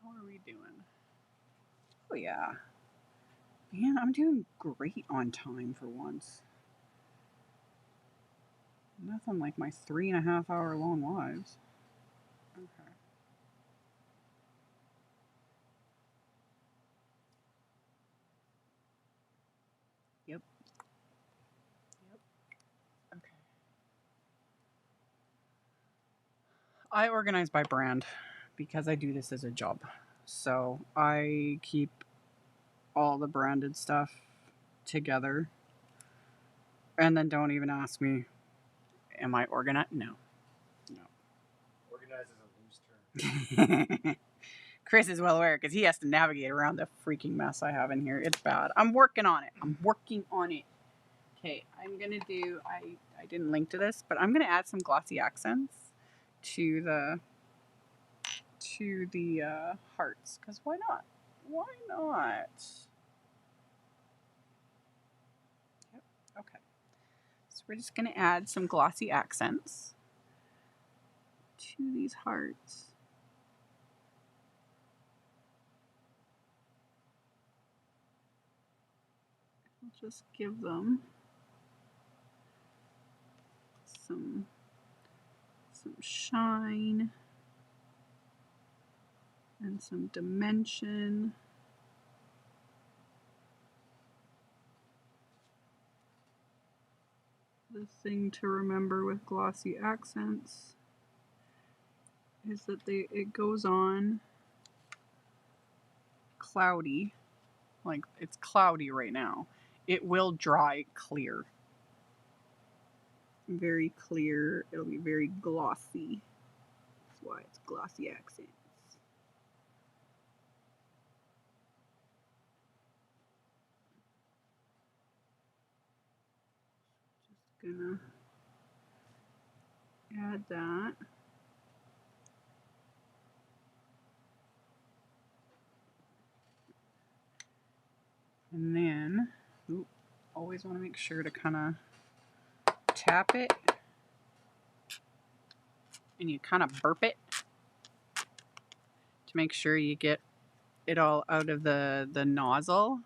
How are we doing? Oh yeah. Man, I'm doing great on time for once. Nothing like my 3.5 hour long lives. Okay. Yep. Okay. I organize by brand because I do this as a job. So I keep all the branded stuff together. And then don't even ask me, am I organized? No. Organized is a loose term. Chris is well aware because he has to navigate around the freaking mess I have in here. It's bad. I'm working on it. Okay, I'm going to do, I didn't link to this, but I'm going to add some glossy accents to the hearts, because why not? Why not? Yep, okay. So we're just going to add some glossy accents to these hearts. We'll just give them some shine and some dimension. the thing to remember with glossy accents is that it goes on cloudy, like it's cloudy right now. It will dry clear. Very clear. It'll be very glossy. That's why it's glossy accents. Just gonna add that. And then, always want to make sure to kind of tap it and you kind of burp it to make sure you get it all out of the nozzle.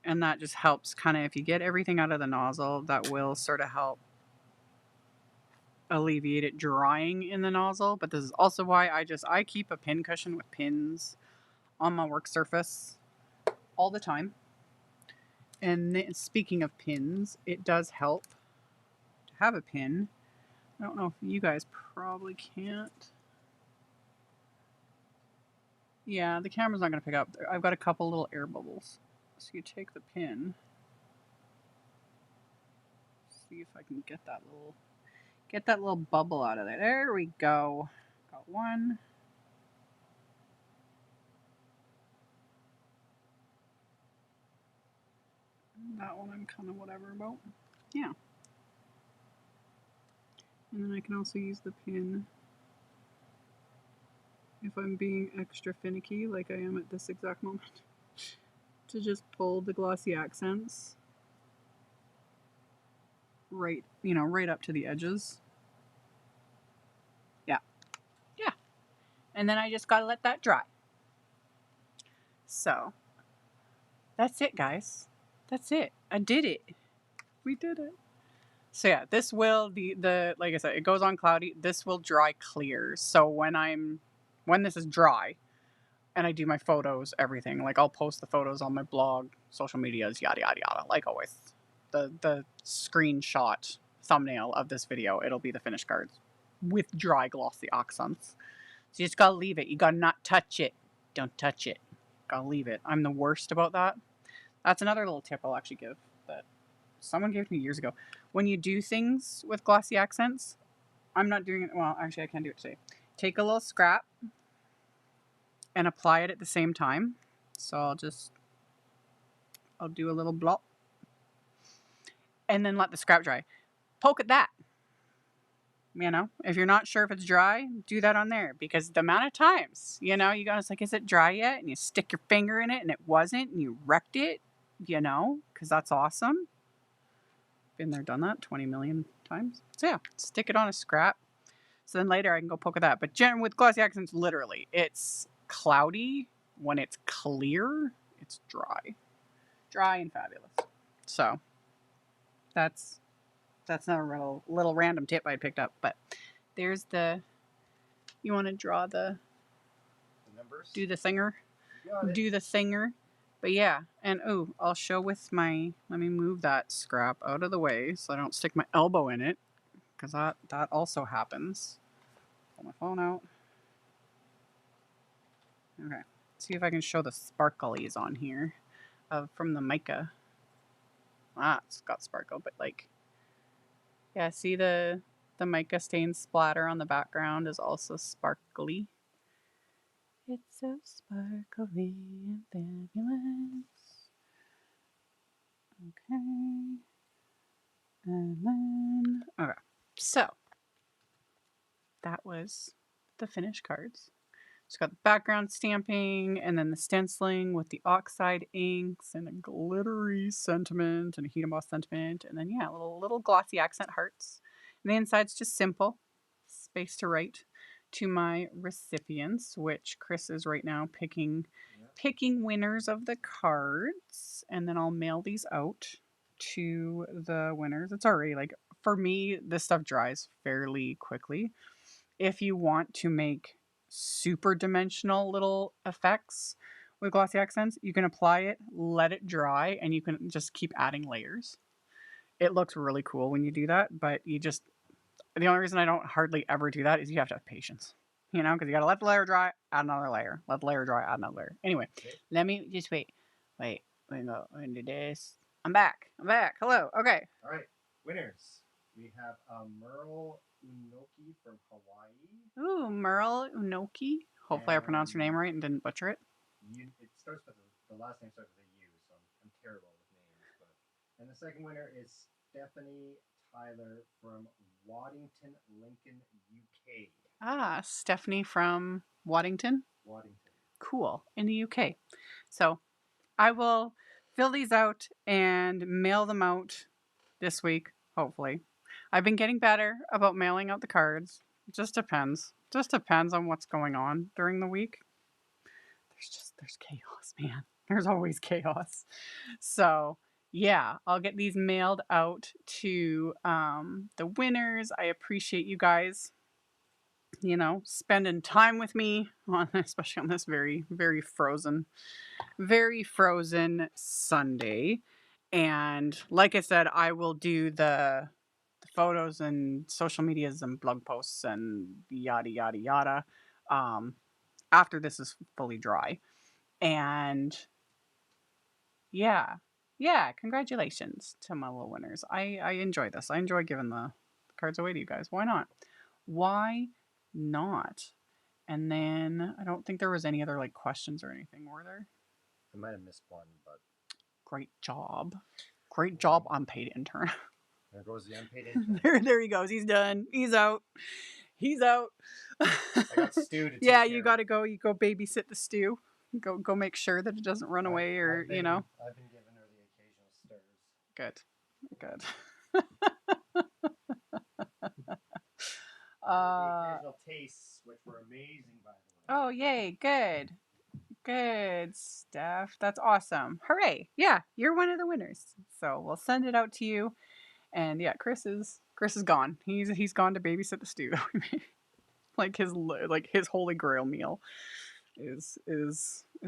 And that just helps kind of, if you get everything out of the nozzle, that will sort of help alleviate it drying in the nozzle. But this is also why I keep a pin cushion with pins on my work surface all the time. And speaking of pins, it does help to have a pin. I don't know if you guys probably can't. Yeah, the camera's not going to pick up. I've got a couple little air bubbles. So you take the pin. See if I can get that little bubble out of there. There we go. Got one. That one I'm kind of whatever about. Yeah. And then I can also use the pin if I'm being extra finicky, like I am at this exact moment, to just pull the glossy accents right, right up to the edges. Yeah. Yeah. And then I just gotta let that dry. So, that's it, guys. That's it. I did it. We did it. So yeah, this will, like I said, it goes on cloudy. This will dry clear. So when this is dry and I do my photos, everything, like I'll post the photos on my blog, social medias, yada, yada, yada, like always. The screenshot thumbnail of this video, it'll be the finished cards with dry glossy accents. So you just gotta leave it. You gotta not touch it. Don't touch it. Gotta leave it. I'm the worst about that. That's another little tip I'll actually give that someone gave me years ago. When you do things with glossy accents, I'm not doing it, well, actually I can't do it today. Take a little scrap and apply it at the same time. So I'll do a little blop and then let the scrap dry. Poke at that. If you're not sure if it's dry, do that on there, because the amount of times, you guys like, is it dry yet? And you stick your finger in it and it wasn't, and you wrecked it, because that's awesome. Been there, done that 20 million times. So yeah, stick it on a scrap. So then later I can go poke at that. But with glossy accents, literally, it's cloudy. When it's clear, it's dry. Dry and fabulous. So that's another little random tip I picked up. But there's you want to draw the numbers? Do the thinger. Do the thinger. But yeah, and I'll show with let me move that scrap out of the way so I don't stick my elbow in it, because that also happens. Pull my phone out. Okay, see if I can show the sparklies on here from the mica. It's got sparkle, but yeah, see the mica stain splatter on the background is also sparkly. It's so sparkly and fabulous. Okay. And then, okay. So, that was the finished cards. It's got the background stamping and then the stenciling with the oxide inks and a glittery sentiment and a heat emboss sentiment. And then, yeah, little glossy accent hearts. And the inside's just simple. Space to write to my recipients, which Chris is right now picking winners of the cards. And then I'll mail these out to the winners. It's already for me, this stuff dries fairly quickly. If you want to make super dimensional little effects with glossy accents, you can apply it, let it dry, and you can just keep adding layers. It looks really cool when you do that, but the only reason I don't hardly ever do that is you have to have patience. You know, because you got to let the layer dry, add another layer. Let the layer dry, add another layer. Anyway, Okay. let me just wait. Wait, we go into this. I'm back. Hello. Okay. All right. Winners. We have Merle Unoki from Hawaii. Ooh, Merle Unoki. Hopefully I pronounced your name right and didn't butcher it. It starts with the last name starts with a U, so I'm terrible with names. But and the second winner is Stephanie Tyler from Waddington, Lincoln, UK. Ah, Stephanie from Waddington. Waddington. Cool. In the UK. So I will fill these out and mail them out this week, hopefully. I've been getting better about mailing out the cards. It just depends. Just depends on what's going on during the week. There's chaos, man. There's always chaos. So yeah, I'll get these mailed out to the winners. I appreciate you guys, you know, spending time with me on, especially on this very, very frozen Sunday. And like I said, I will do the photos and social medias and blog posts and yada yada yada after this is fully dry. And yeah, congratulations to my little winners. I enjoy this. I enjoy giving the cards away to you guys. Why not? Why not? And then I don't think there was any other like questions or anything, were there? I might have missed one, but Great job. Great job, unpaid intern. there goes the unpaid intern. there he goes. He's done. He's out. He's out. I got Stu to take Yeah, care you of. gotta go. You go babysit the stew. Go make sure that it doesn't run away, or you know. I've been giving her the occasional stirs. Good. The occasional tastes, which were amazing, by the way. Oh, yay. Good stuff. That's awesome. Hooray. Yeah, you're one of the winners. So we'll send it out to you. And yeah, Chris is gone. He's gone to babysit the stew that we made. Like his holy grail meal is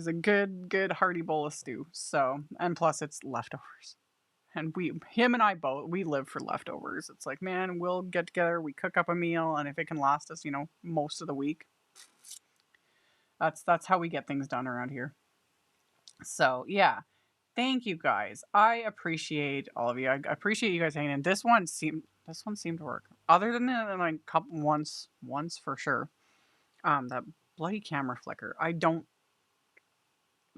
a good hearty bowl of stew. So, and plus it's leftovers. And him and I both, we live for leftovers. It's like, man, we'll get together, we cook up a meal, and if it can last us, you know, most of the week, that's how we get things done around here. So yeah, thank you guys. I appreciate all of you. I appreciate you guys hanging in. This one seemed to work. Other than the like couple once for sure. That bloody camera flicker. I don't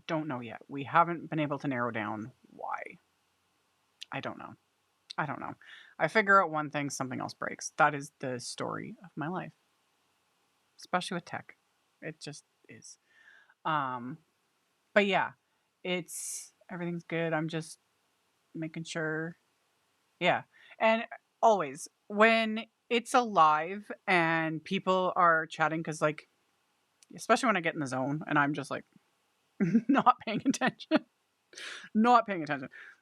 know yet. We haven't been able to narrow down why. I don't know. I figure out one thing, something else breaks. That is the story of my life. Especially with tech. It just is. But yeah, everything's good. I'm just making sure. Yeah. And always when it's alive and people are chatting, because like, especially when I get in the zone and I'm just like not paying attention.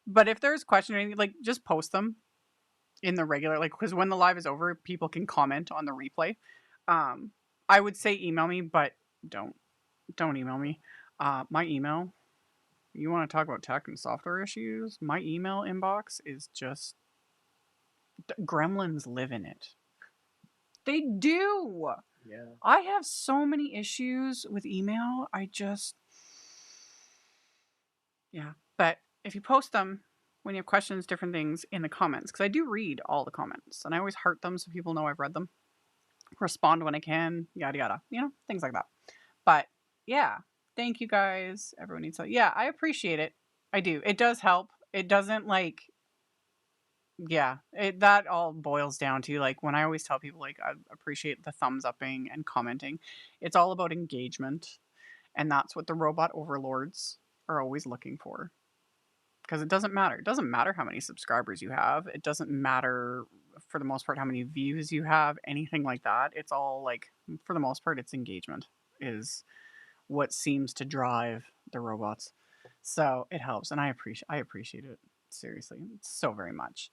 But if there's question or anything, like just post them in the regular, like, because when the live is over, people can comment on the replay. I would say email me, but don't email me. My email, you want to talk about tech and software issues, my email inbox is just, gremlins live in it. They do. Yeah. I have so many issues with email. Yeah. But if you post them when you have questions, different things in the comments, because I do read all the comments and I always heart them so people know I've read them. Respond when I can, yada yada, you know, things like that. But yeah, thank you guys. Everyone needs to. Yeah, I appreciate it. I do. It does help. It doesn't like. Yeah, that all boils down to like when I always tell people like I appreciate the thumbs upping and commenting. It's all about engagement, and that's what the robot overlords are always looking for. Because it doesn't matter. It doesn't matter how many subscribers you have. It doesn't matter, for the most part, how many views you have, anything like that. It's all like, for the most part, it's engagement is what seems to drive the robots. So it helps, and I appreciate it, seriously, so very much.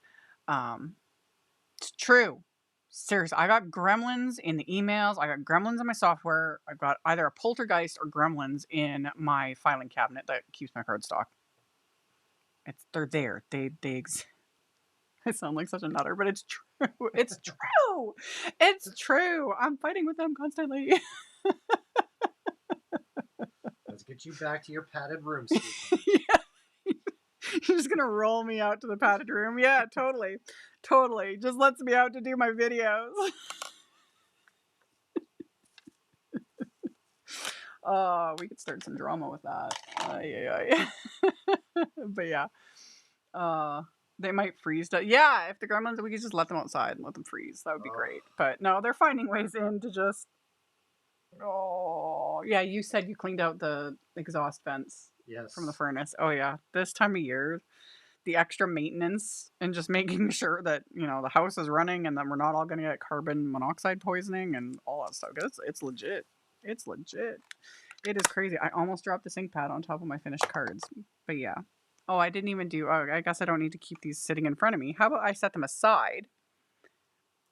It's true. Seriously, I got gremlins in the emails. I got gremlins in my software. I've got either a poltergeist or gremlins in my filing cabinet that keeps my cardstock. They're there. They I sound like such a nutter, but it's true. It's true. It's true. I'm fighting with them constantly. Let's get you back to your padded room, sweetheart. Yeah. You're just gonna roll me out to the padded room. Yeah, totally. Totally. Just lets me out to do my videos. Oh, we could start some drama with that. But yeah. They might freeze. Yeah, if the gremlins, we could just let them outside and let them freeze. That would be great. But no, they're finding ways in to just. Oh, yeah. You said you cleaned out the exhaust vents Yes. from the furnace. Oh yeah, this time of year, the extra maintenance and just making sure that the house is running and then we're not all going to get carbon monoxide poisoning and all that stuff. It's legit. It's legit. It is crazy. I almost dropped the sink pad on top of my finished cards. But yeah. Oh, I didn't even do... Oh, I guess I don't need to keep these sitting in front of me. How about I set them aside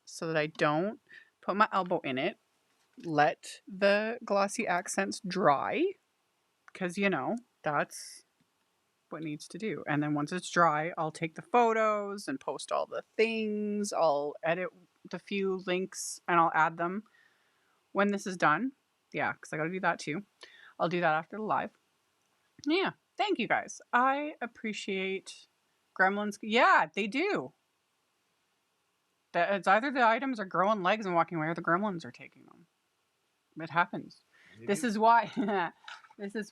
so that I don't put my elbow in it, let the glossy accents dry, because, that's what needs to do. And then once it's dry, I'll take the photos and post all the things. I'll edit the few links and I'll add them when this is done. Yeah, because I got to do that too. I'll do that after the live. Yeah. Thank you guys. I appreciate gremlins. Yeah, they do. It's either the items are growing legs and walking away or the gremlins are taking them. It happens. Maybe. This is why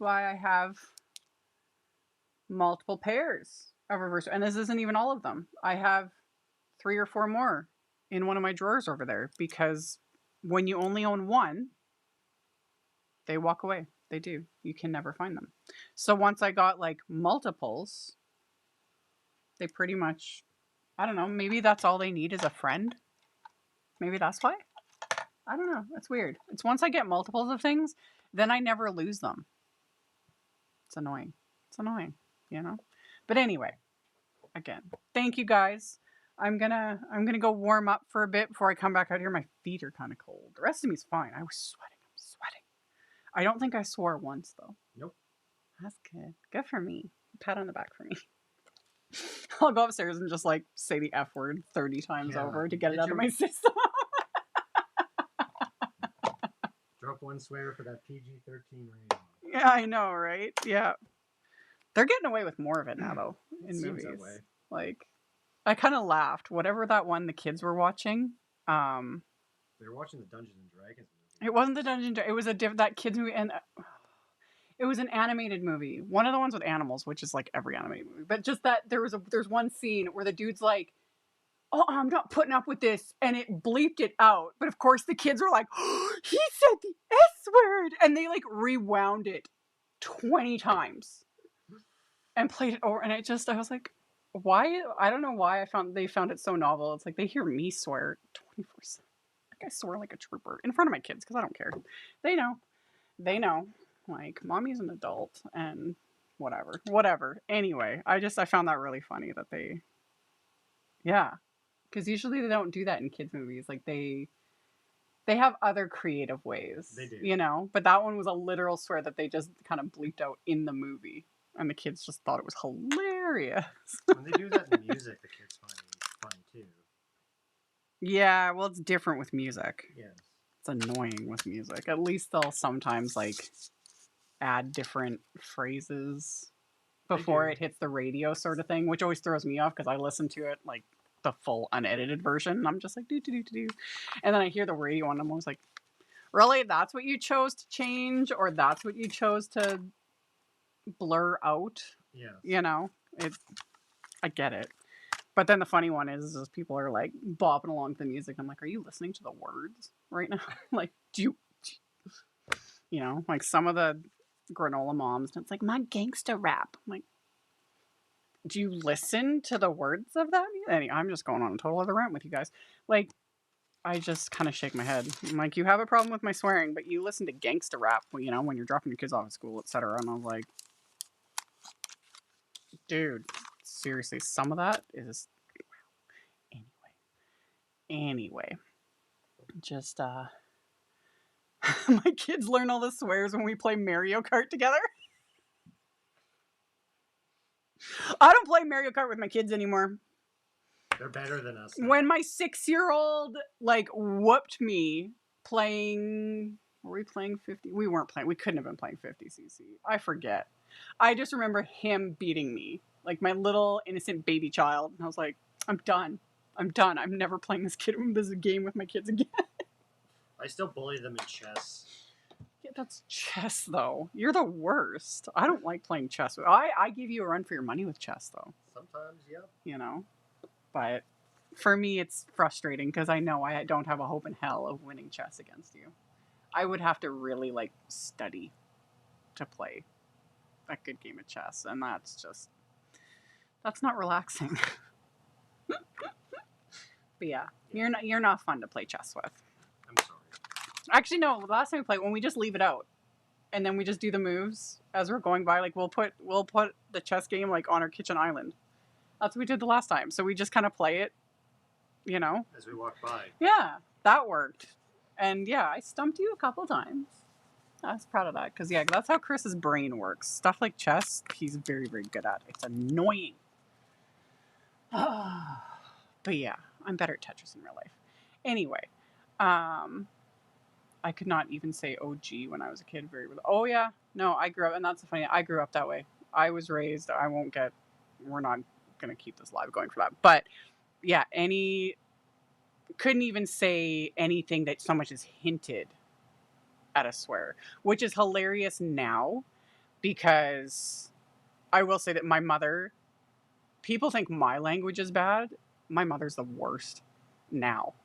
I have multiple pairs of reverse. And this isn't even all of them. I have 3 or 4 more in one of my drawers over there because when you only own one, they walk away. They do. You can never find them. So once I got like multiples, they pretty much, I don't know, maybe that's all they need is a friend. Maybe that's why. I don't know. It's weird. It's once I get multiples of things, then I never lose them. It's annoying. It's annoying, But anyway, again, thank you guys. I'm gonna go warm up for a bit before I come back out here. My feet are kind of cold. The rest of me's fine. I was sweating. I'm sweating. I don't think I swore once, though. Nope. That's good. Good for me. Pat on the back for me. I'll go upstairs and just, say the F word 30 times over to get it out of my system. Drop one swear for that PG-13 rating. Yeah, I know, right? Yeah. They're getting away with more of it now, though, in movies. That way. I kind of laughed. Whatever that one the kids were watching. They were watching the Dungeons and Dragons movie. It wasn't the Dungeons. It was that kids movie, and it was an animated movie. One of the ones with animals, which is like every animated movie. But just that there's one scene where the dude's like, "Oh, I'm not putting up with this," and it bleeped it out. But of course, the kids were like, "Oh, he said the S word," and they rewound it 20 times and played it over. And I was like, why? I don't know why they found it so novel. It's like they hear me swear 24/7. I swear like a trooper in front of my kids because I don't care. They know. Mommy's an adult and whatever. Anyway, I found that really funny that because usually they don't do that in kids movies. They have other creative ways. They do. But that one was a literal swear that they just kind of bleeped out in the movie. And the kids just thought it was hilarious. When they do that in music, the kids find it fun too. Yeah, well, it's different with music. Yes. It's annoying with music. At least they'll sometimes add different phrases before it hits the radio sort of thing, which always throws me off because I listen to it the full unedited version. And I'm just like, do. And then I hear the radio and I'm always like, really? That's what you chose to change? Or that's what you chose to blur out? Yeah. I get it. But then the funny one is people are bopping along to the music. I'm like, are you listening to the words right now? Do you, some of the granola moms, it's like, my gangsta rap. I'm like, do you listen to the words of that? Anyway, I'm just going on a total other rant with you guys. I just kind of shake my head. I'm like, you have a problem with my swearing, but you listen to gangsta rap, when you're dropping your kids off at school, etc. And I was like, dude, seriously, some of that is... Anyway. Just, my kids learn all the swears when we play Mario Kart together. I don't play Mario Kart with my kids anymore. They're better than us. Now. When my 6-year-old like whooped me playing, were we playing 50? We weren't playing. We couldn't have been playing 50cc. I forget. I just remember him beating me, like my little innocent baby child. And I was like, I'm done. I'm done. I'm never playing this game with my kids again. I still bully them in chess. Yeah, that's chess though. You're the worst. I don't like playing chess. I give you a run for your money with chess though. Sometimes, yeah. You know, but for me it's frustrating because I know I don't have a hope in hell of winning chess against you. I would have to really like study to play a good game of chess, and that's not relaxing. But yeah, you're not fun to play chess with. I'm sorry. Actually, no. The last time we played, when we just leave it out, and then we just do the moves as we're going by. Like we'll put the chess game like on our kitchen island. That's what we did the last time. So we just kind of play it, you know. As we walk by. Yeah, that worked. And yeah, I stumped you a couple times. I was proud of that because yeah, that's how Chris's brain works. Stuff like chess, he's very, very good at. It's annoying. But yeah, I'm better at Tetris in real life. Anyway, I could not even say OG when I was a kid. Oh yeah, no, I grew up, and that's the funny. I grew up that way. I was raised. We're not gonna keep this live going for that. But yeah, couldn't even say anything that so much as hinted at a swear, which is hilarious now because I will say that my mother, people think my language is bad. My mother's the worst now.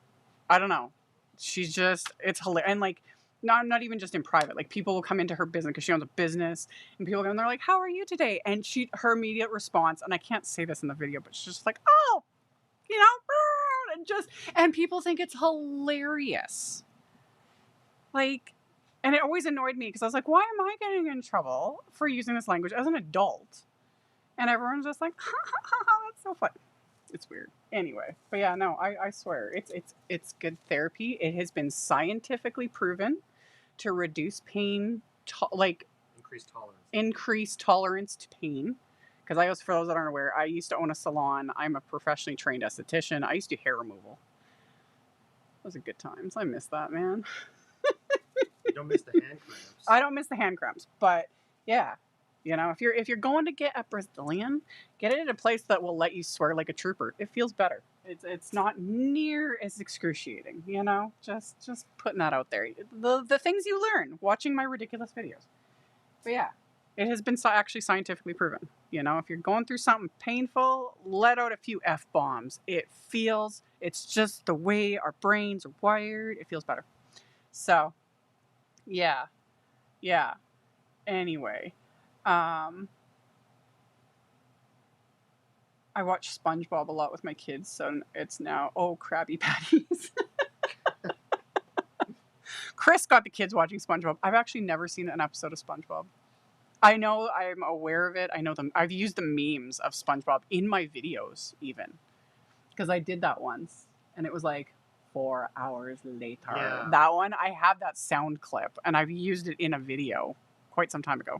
I don't know. She's just, it's hilarious. And like, not even just in private. Like people will come into her business because she owns a business, and people come and they're like, "How are you today?" And her immediate response, and I can't say this in the video, but she's just like, "Oh, you know," and people think it's hilarious. Like, and it always annoyed me because I was like, why am I getting in trouble for using this language as an adult? And everyone's just like, ha, ha, ha, ha, that's so fun. It's weird. Anyway, but yeah, no, I swear, it's good therapy. It has been scientifically proven to reduce pain, increase tolerance to pain. Because for those that aren't aware, I used to own a salon. I'm a professionally trained esthetician. I used to do hair removal. Those are good times. I miss that, man. You don't miss the hand cramps. I don't miss the hand cramps, but yeah, you know, if you're going to get a Brazilian, get it at a place that will let you swear like a trooper. It feels better. It's not near as excruciating, you know. Just putting that out there. The things you learn watching my ridiculous videos. But yeah, it has been actually scientifically proven. You know, if you're going through something painful, let out a few F-bombs. It's just the way our brains are wired. It feels better. So, yeah. Anyway, I watch SpongeBob a lot with my kids, so it's now, Krabby Patties. Chris got the kids watching SpongeBob. I've actually never seen an episode of SpongeBob. I know, I'm aware of it. I know them. I've used the memes of SpongeBob in my videos, even. Because I did that once, and it was like 4 hours later. Yeah. That one, I have that sound clip, and I've used it in a video quite some time ago.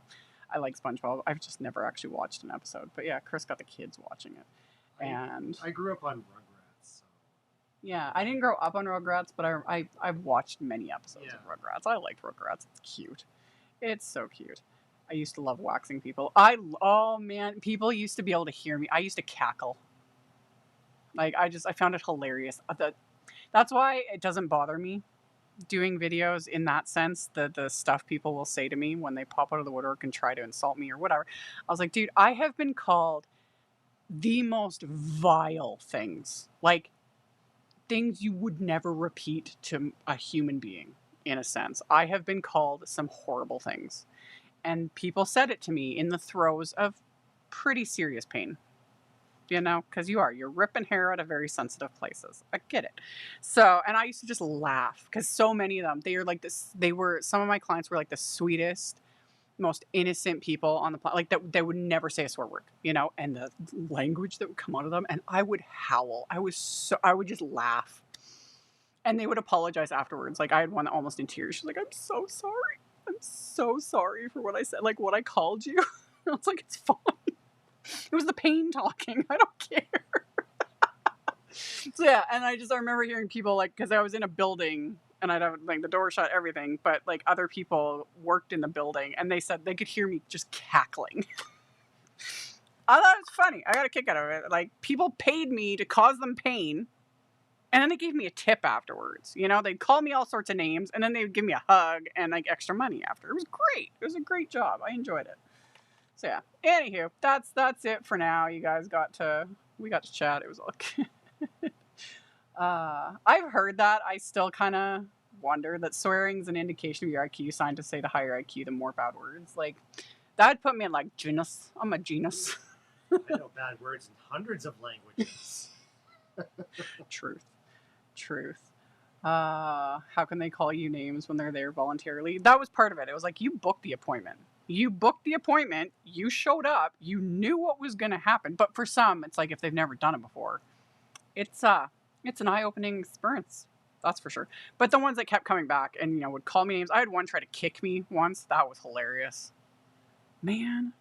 I like SpongeBob. I've just never actually watched an episode. But yeah, Chris got the kids watching it. And I grew up on Rugrats. So. Yeah, I didn't grow up on Rugrats, but I've watched many episodes of Rugrats. I liked Rugrats. It's cute. It's so cute. I used to love waxing people. Oh man, people used to be able to hear me. I used to cackle. Like I found it hilarious. That's why it doesn't bother me doing videos in that sense. The stuff people will say to me when they pop out of the woodwork and try to insult me or whatever. I was like, dude, I have been called the most vile things. Like things you would never repeat to a human being, in a sense. I have been called some horrible things. And people said it to me in the throes of pretty serious pain. You know, because you're ripping hair out of very sensitive places. I get it. So, and I used to just laugh because so many of them, some of my clients were like the sweetest, most innocent people on the planet. Like that, they would never say a swear word, you know, and the language that would come out of them, and I would howl. I would just laugh. And they would apologize afterwards. Like I had one almost in tears. She's like, I'm so sorry. I'm so sorry for what I said, like what I called you. I was like, it's fine. It was the pain talking. I don't care. So yeah, and I remember hearing people like, because I was in a building and I'd have like the door shut, everything, but like other people worked in the building and they said they could hear me just cackling. I thought it was funny. I got a kick out of it. Like people paid me to cause them pain. And then they gave me a tip afterwards. You know, they'd call me all sorts of names, and then they would give me a hug and like extra money after. It was great. It was a great job. I enjoyed it. So yeah. Anywho, that's it for now. You guys we got to chat. It was like, I've heard that. I still kind of wonder that swearing is an indication of your IQ sign to say the higher IQ, the more bad words. Like that'd put me in like genus. I'm a genus. I know bad words in hundreds of languages. Truth. How can they call you names when they're there voluntarily? That was part of it. It was like, you booked the appointment. You showed up, you knew what was going to happen. But for some, it's like if they've never done it before, it's an eye-opening experience. That's for sure. But the ones that kept coming back and, you know, would call me names. I had one try to kick me once. That was hilarious. Man.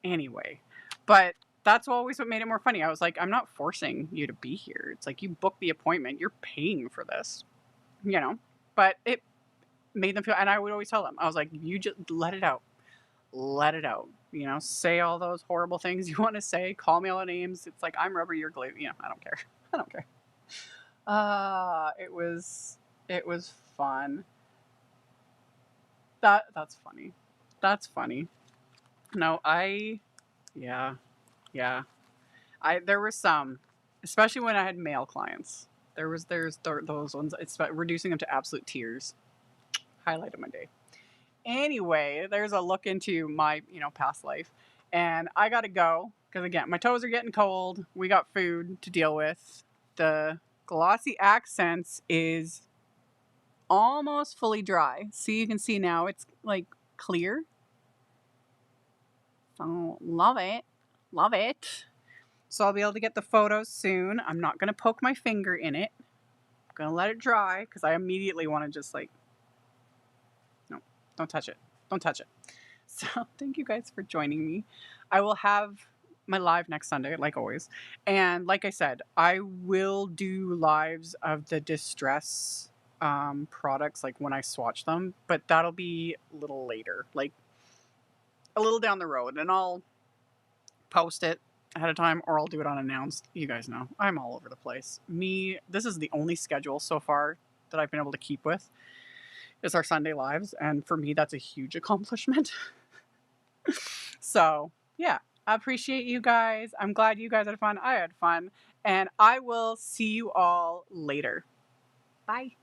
Anyway. But that's always what made it more funny. I was like, I'm not forcing you to be here. It's like, you booked the appointment. You're paying for this, you know? But it made them feel, and I would always tell them, I was like, you just let it out. Let it out. You know, say all those horrible things you want to say. Call me all the names. It's like, I'm rubber, you're glue. You know, I don't care. I don't care. It was fun. That's funny. That's funny. No, yeah. There were some, especially when I had male clients. There's those ones. It's about reducing them to absolute tears. Highlight of my day. Anyway, there's a look into my, you know, past life, and I gotta go because again, my toes are getting cold. We got food to deal with. The glossy accents is almost fully dry. See, you can see now it's like clear. So love it. So I'll be able to get the photos soon. I'm not going to poke my finger in it. I'm going to let it dry because I immediately want to just like, no, don't touch it. Don't touch it. So thank you guys for joining me. I will have my live next Sunday, like always. And like I said, I will do lives of the distress products, like when I swatch them, but that'll be a little later, like a little down the road, and I'll post it ahead of time or I'll do it unannounced. You guys know I'm all over the place. This is the only schedule so far that I've been able to keep with is our Sunday lives, and for me that's a huge accomplishment. So yeah, I appreciate you guys. I'm glad you guys had fun. I had fun, and I will see you all later. Bye.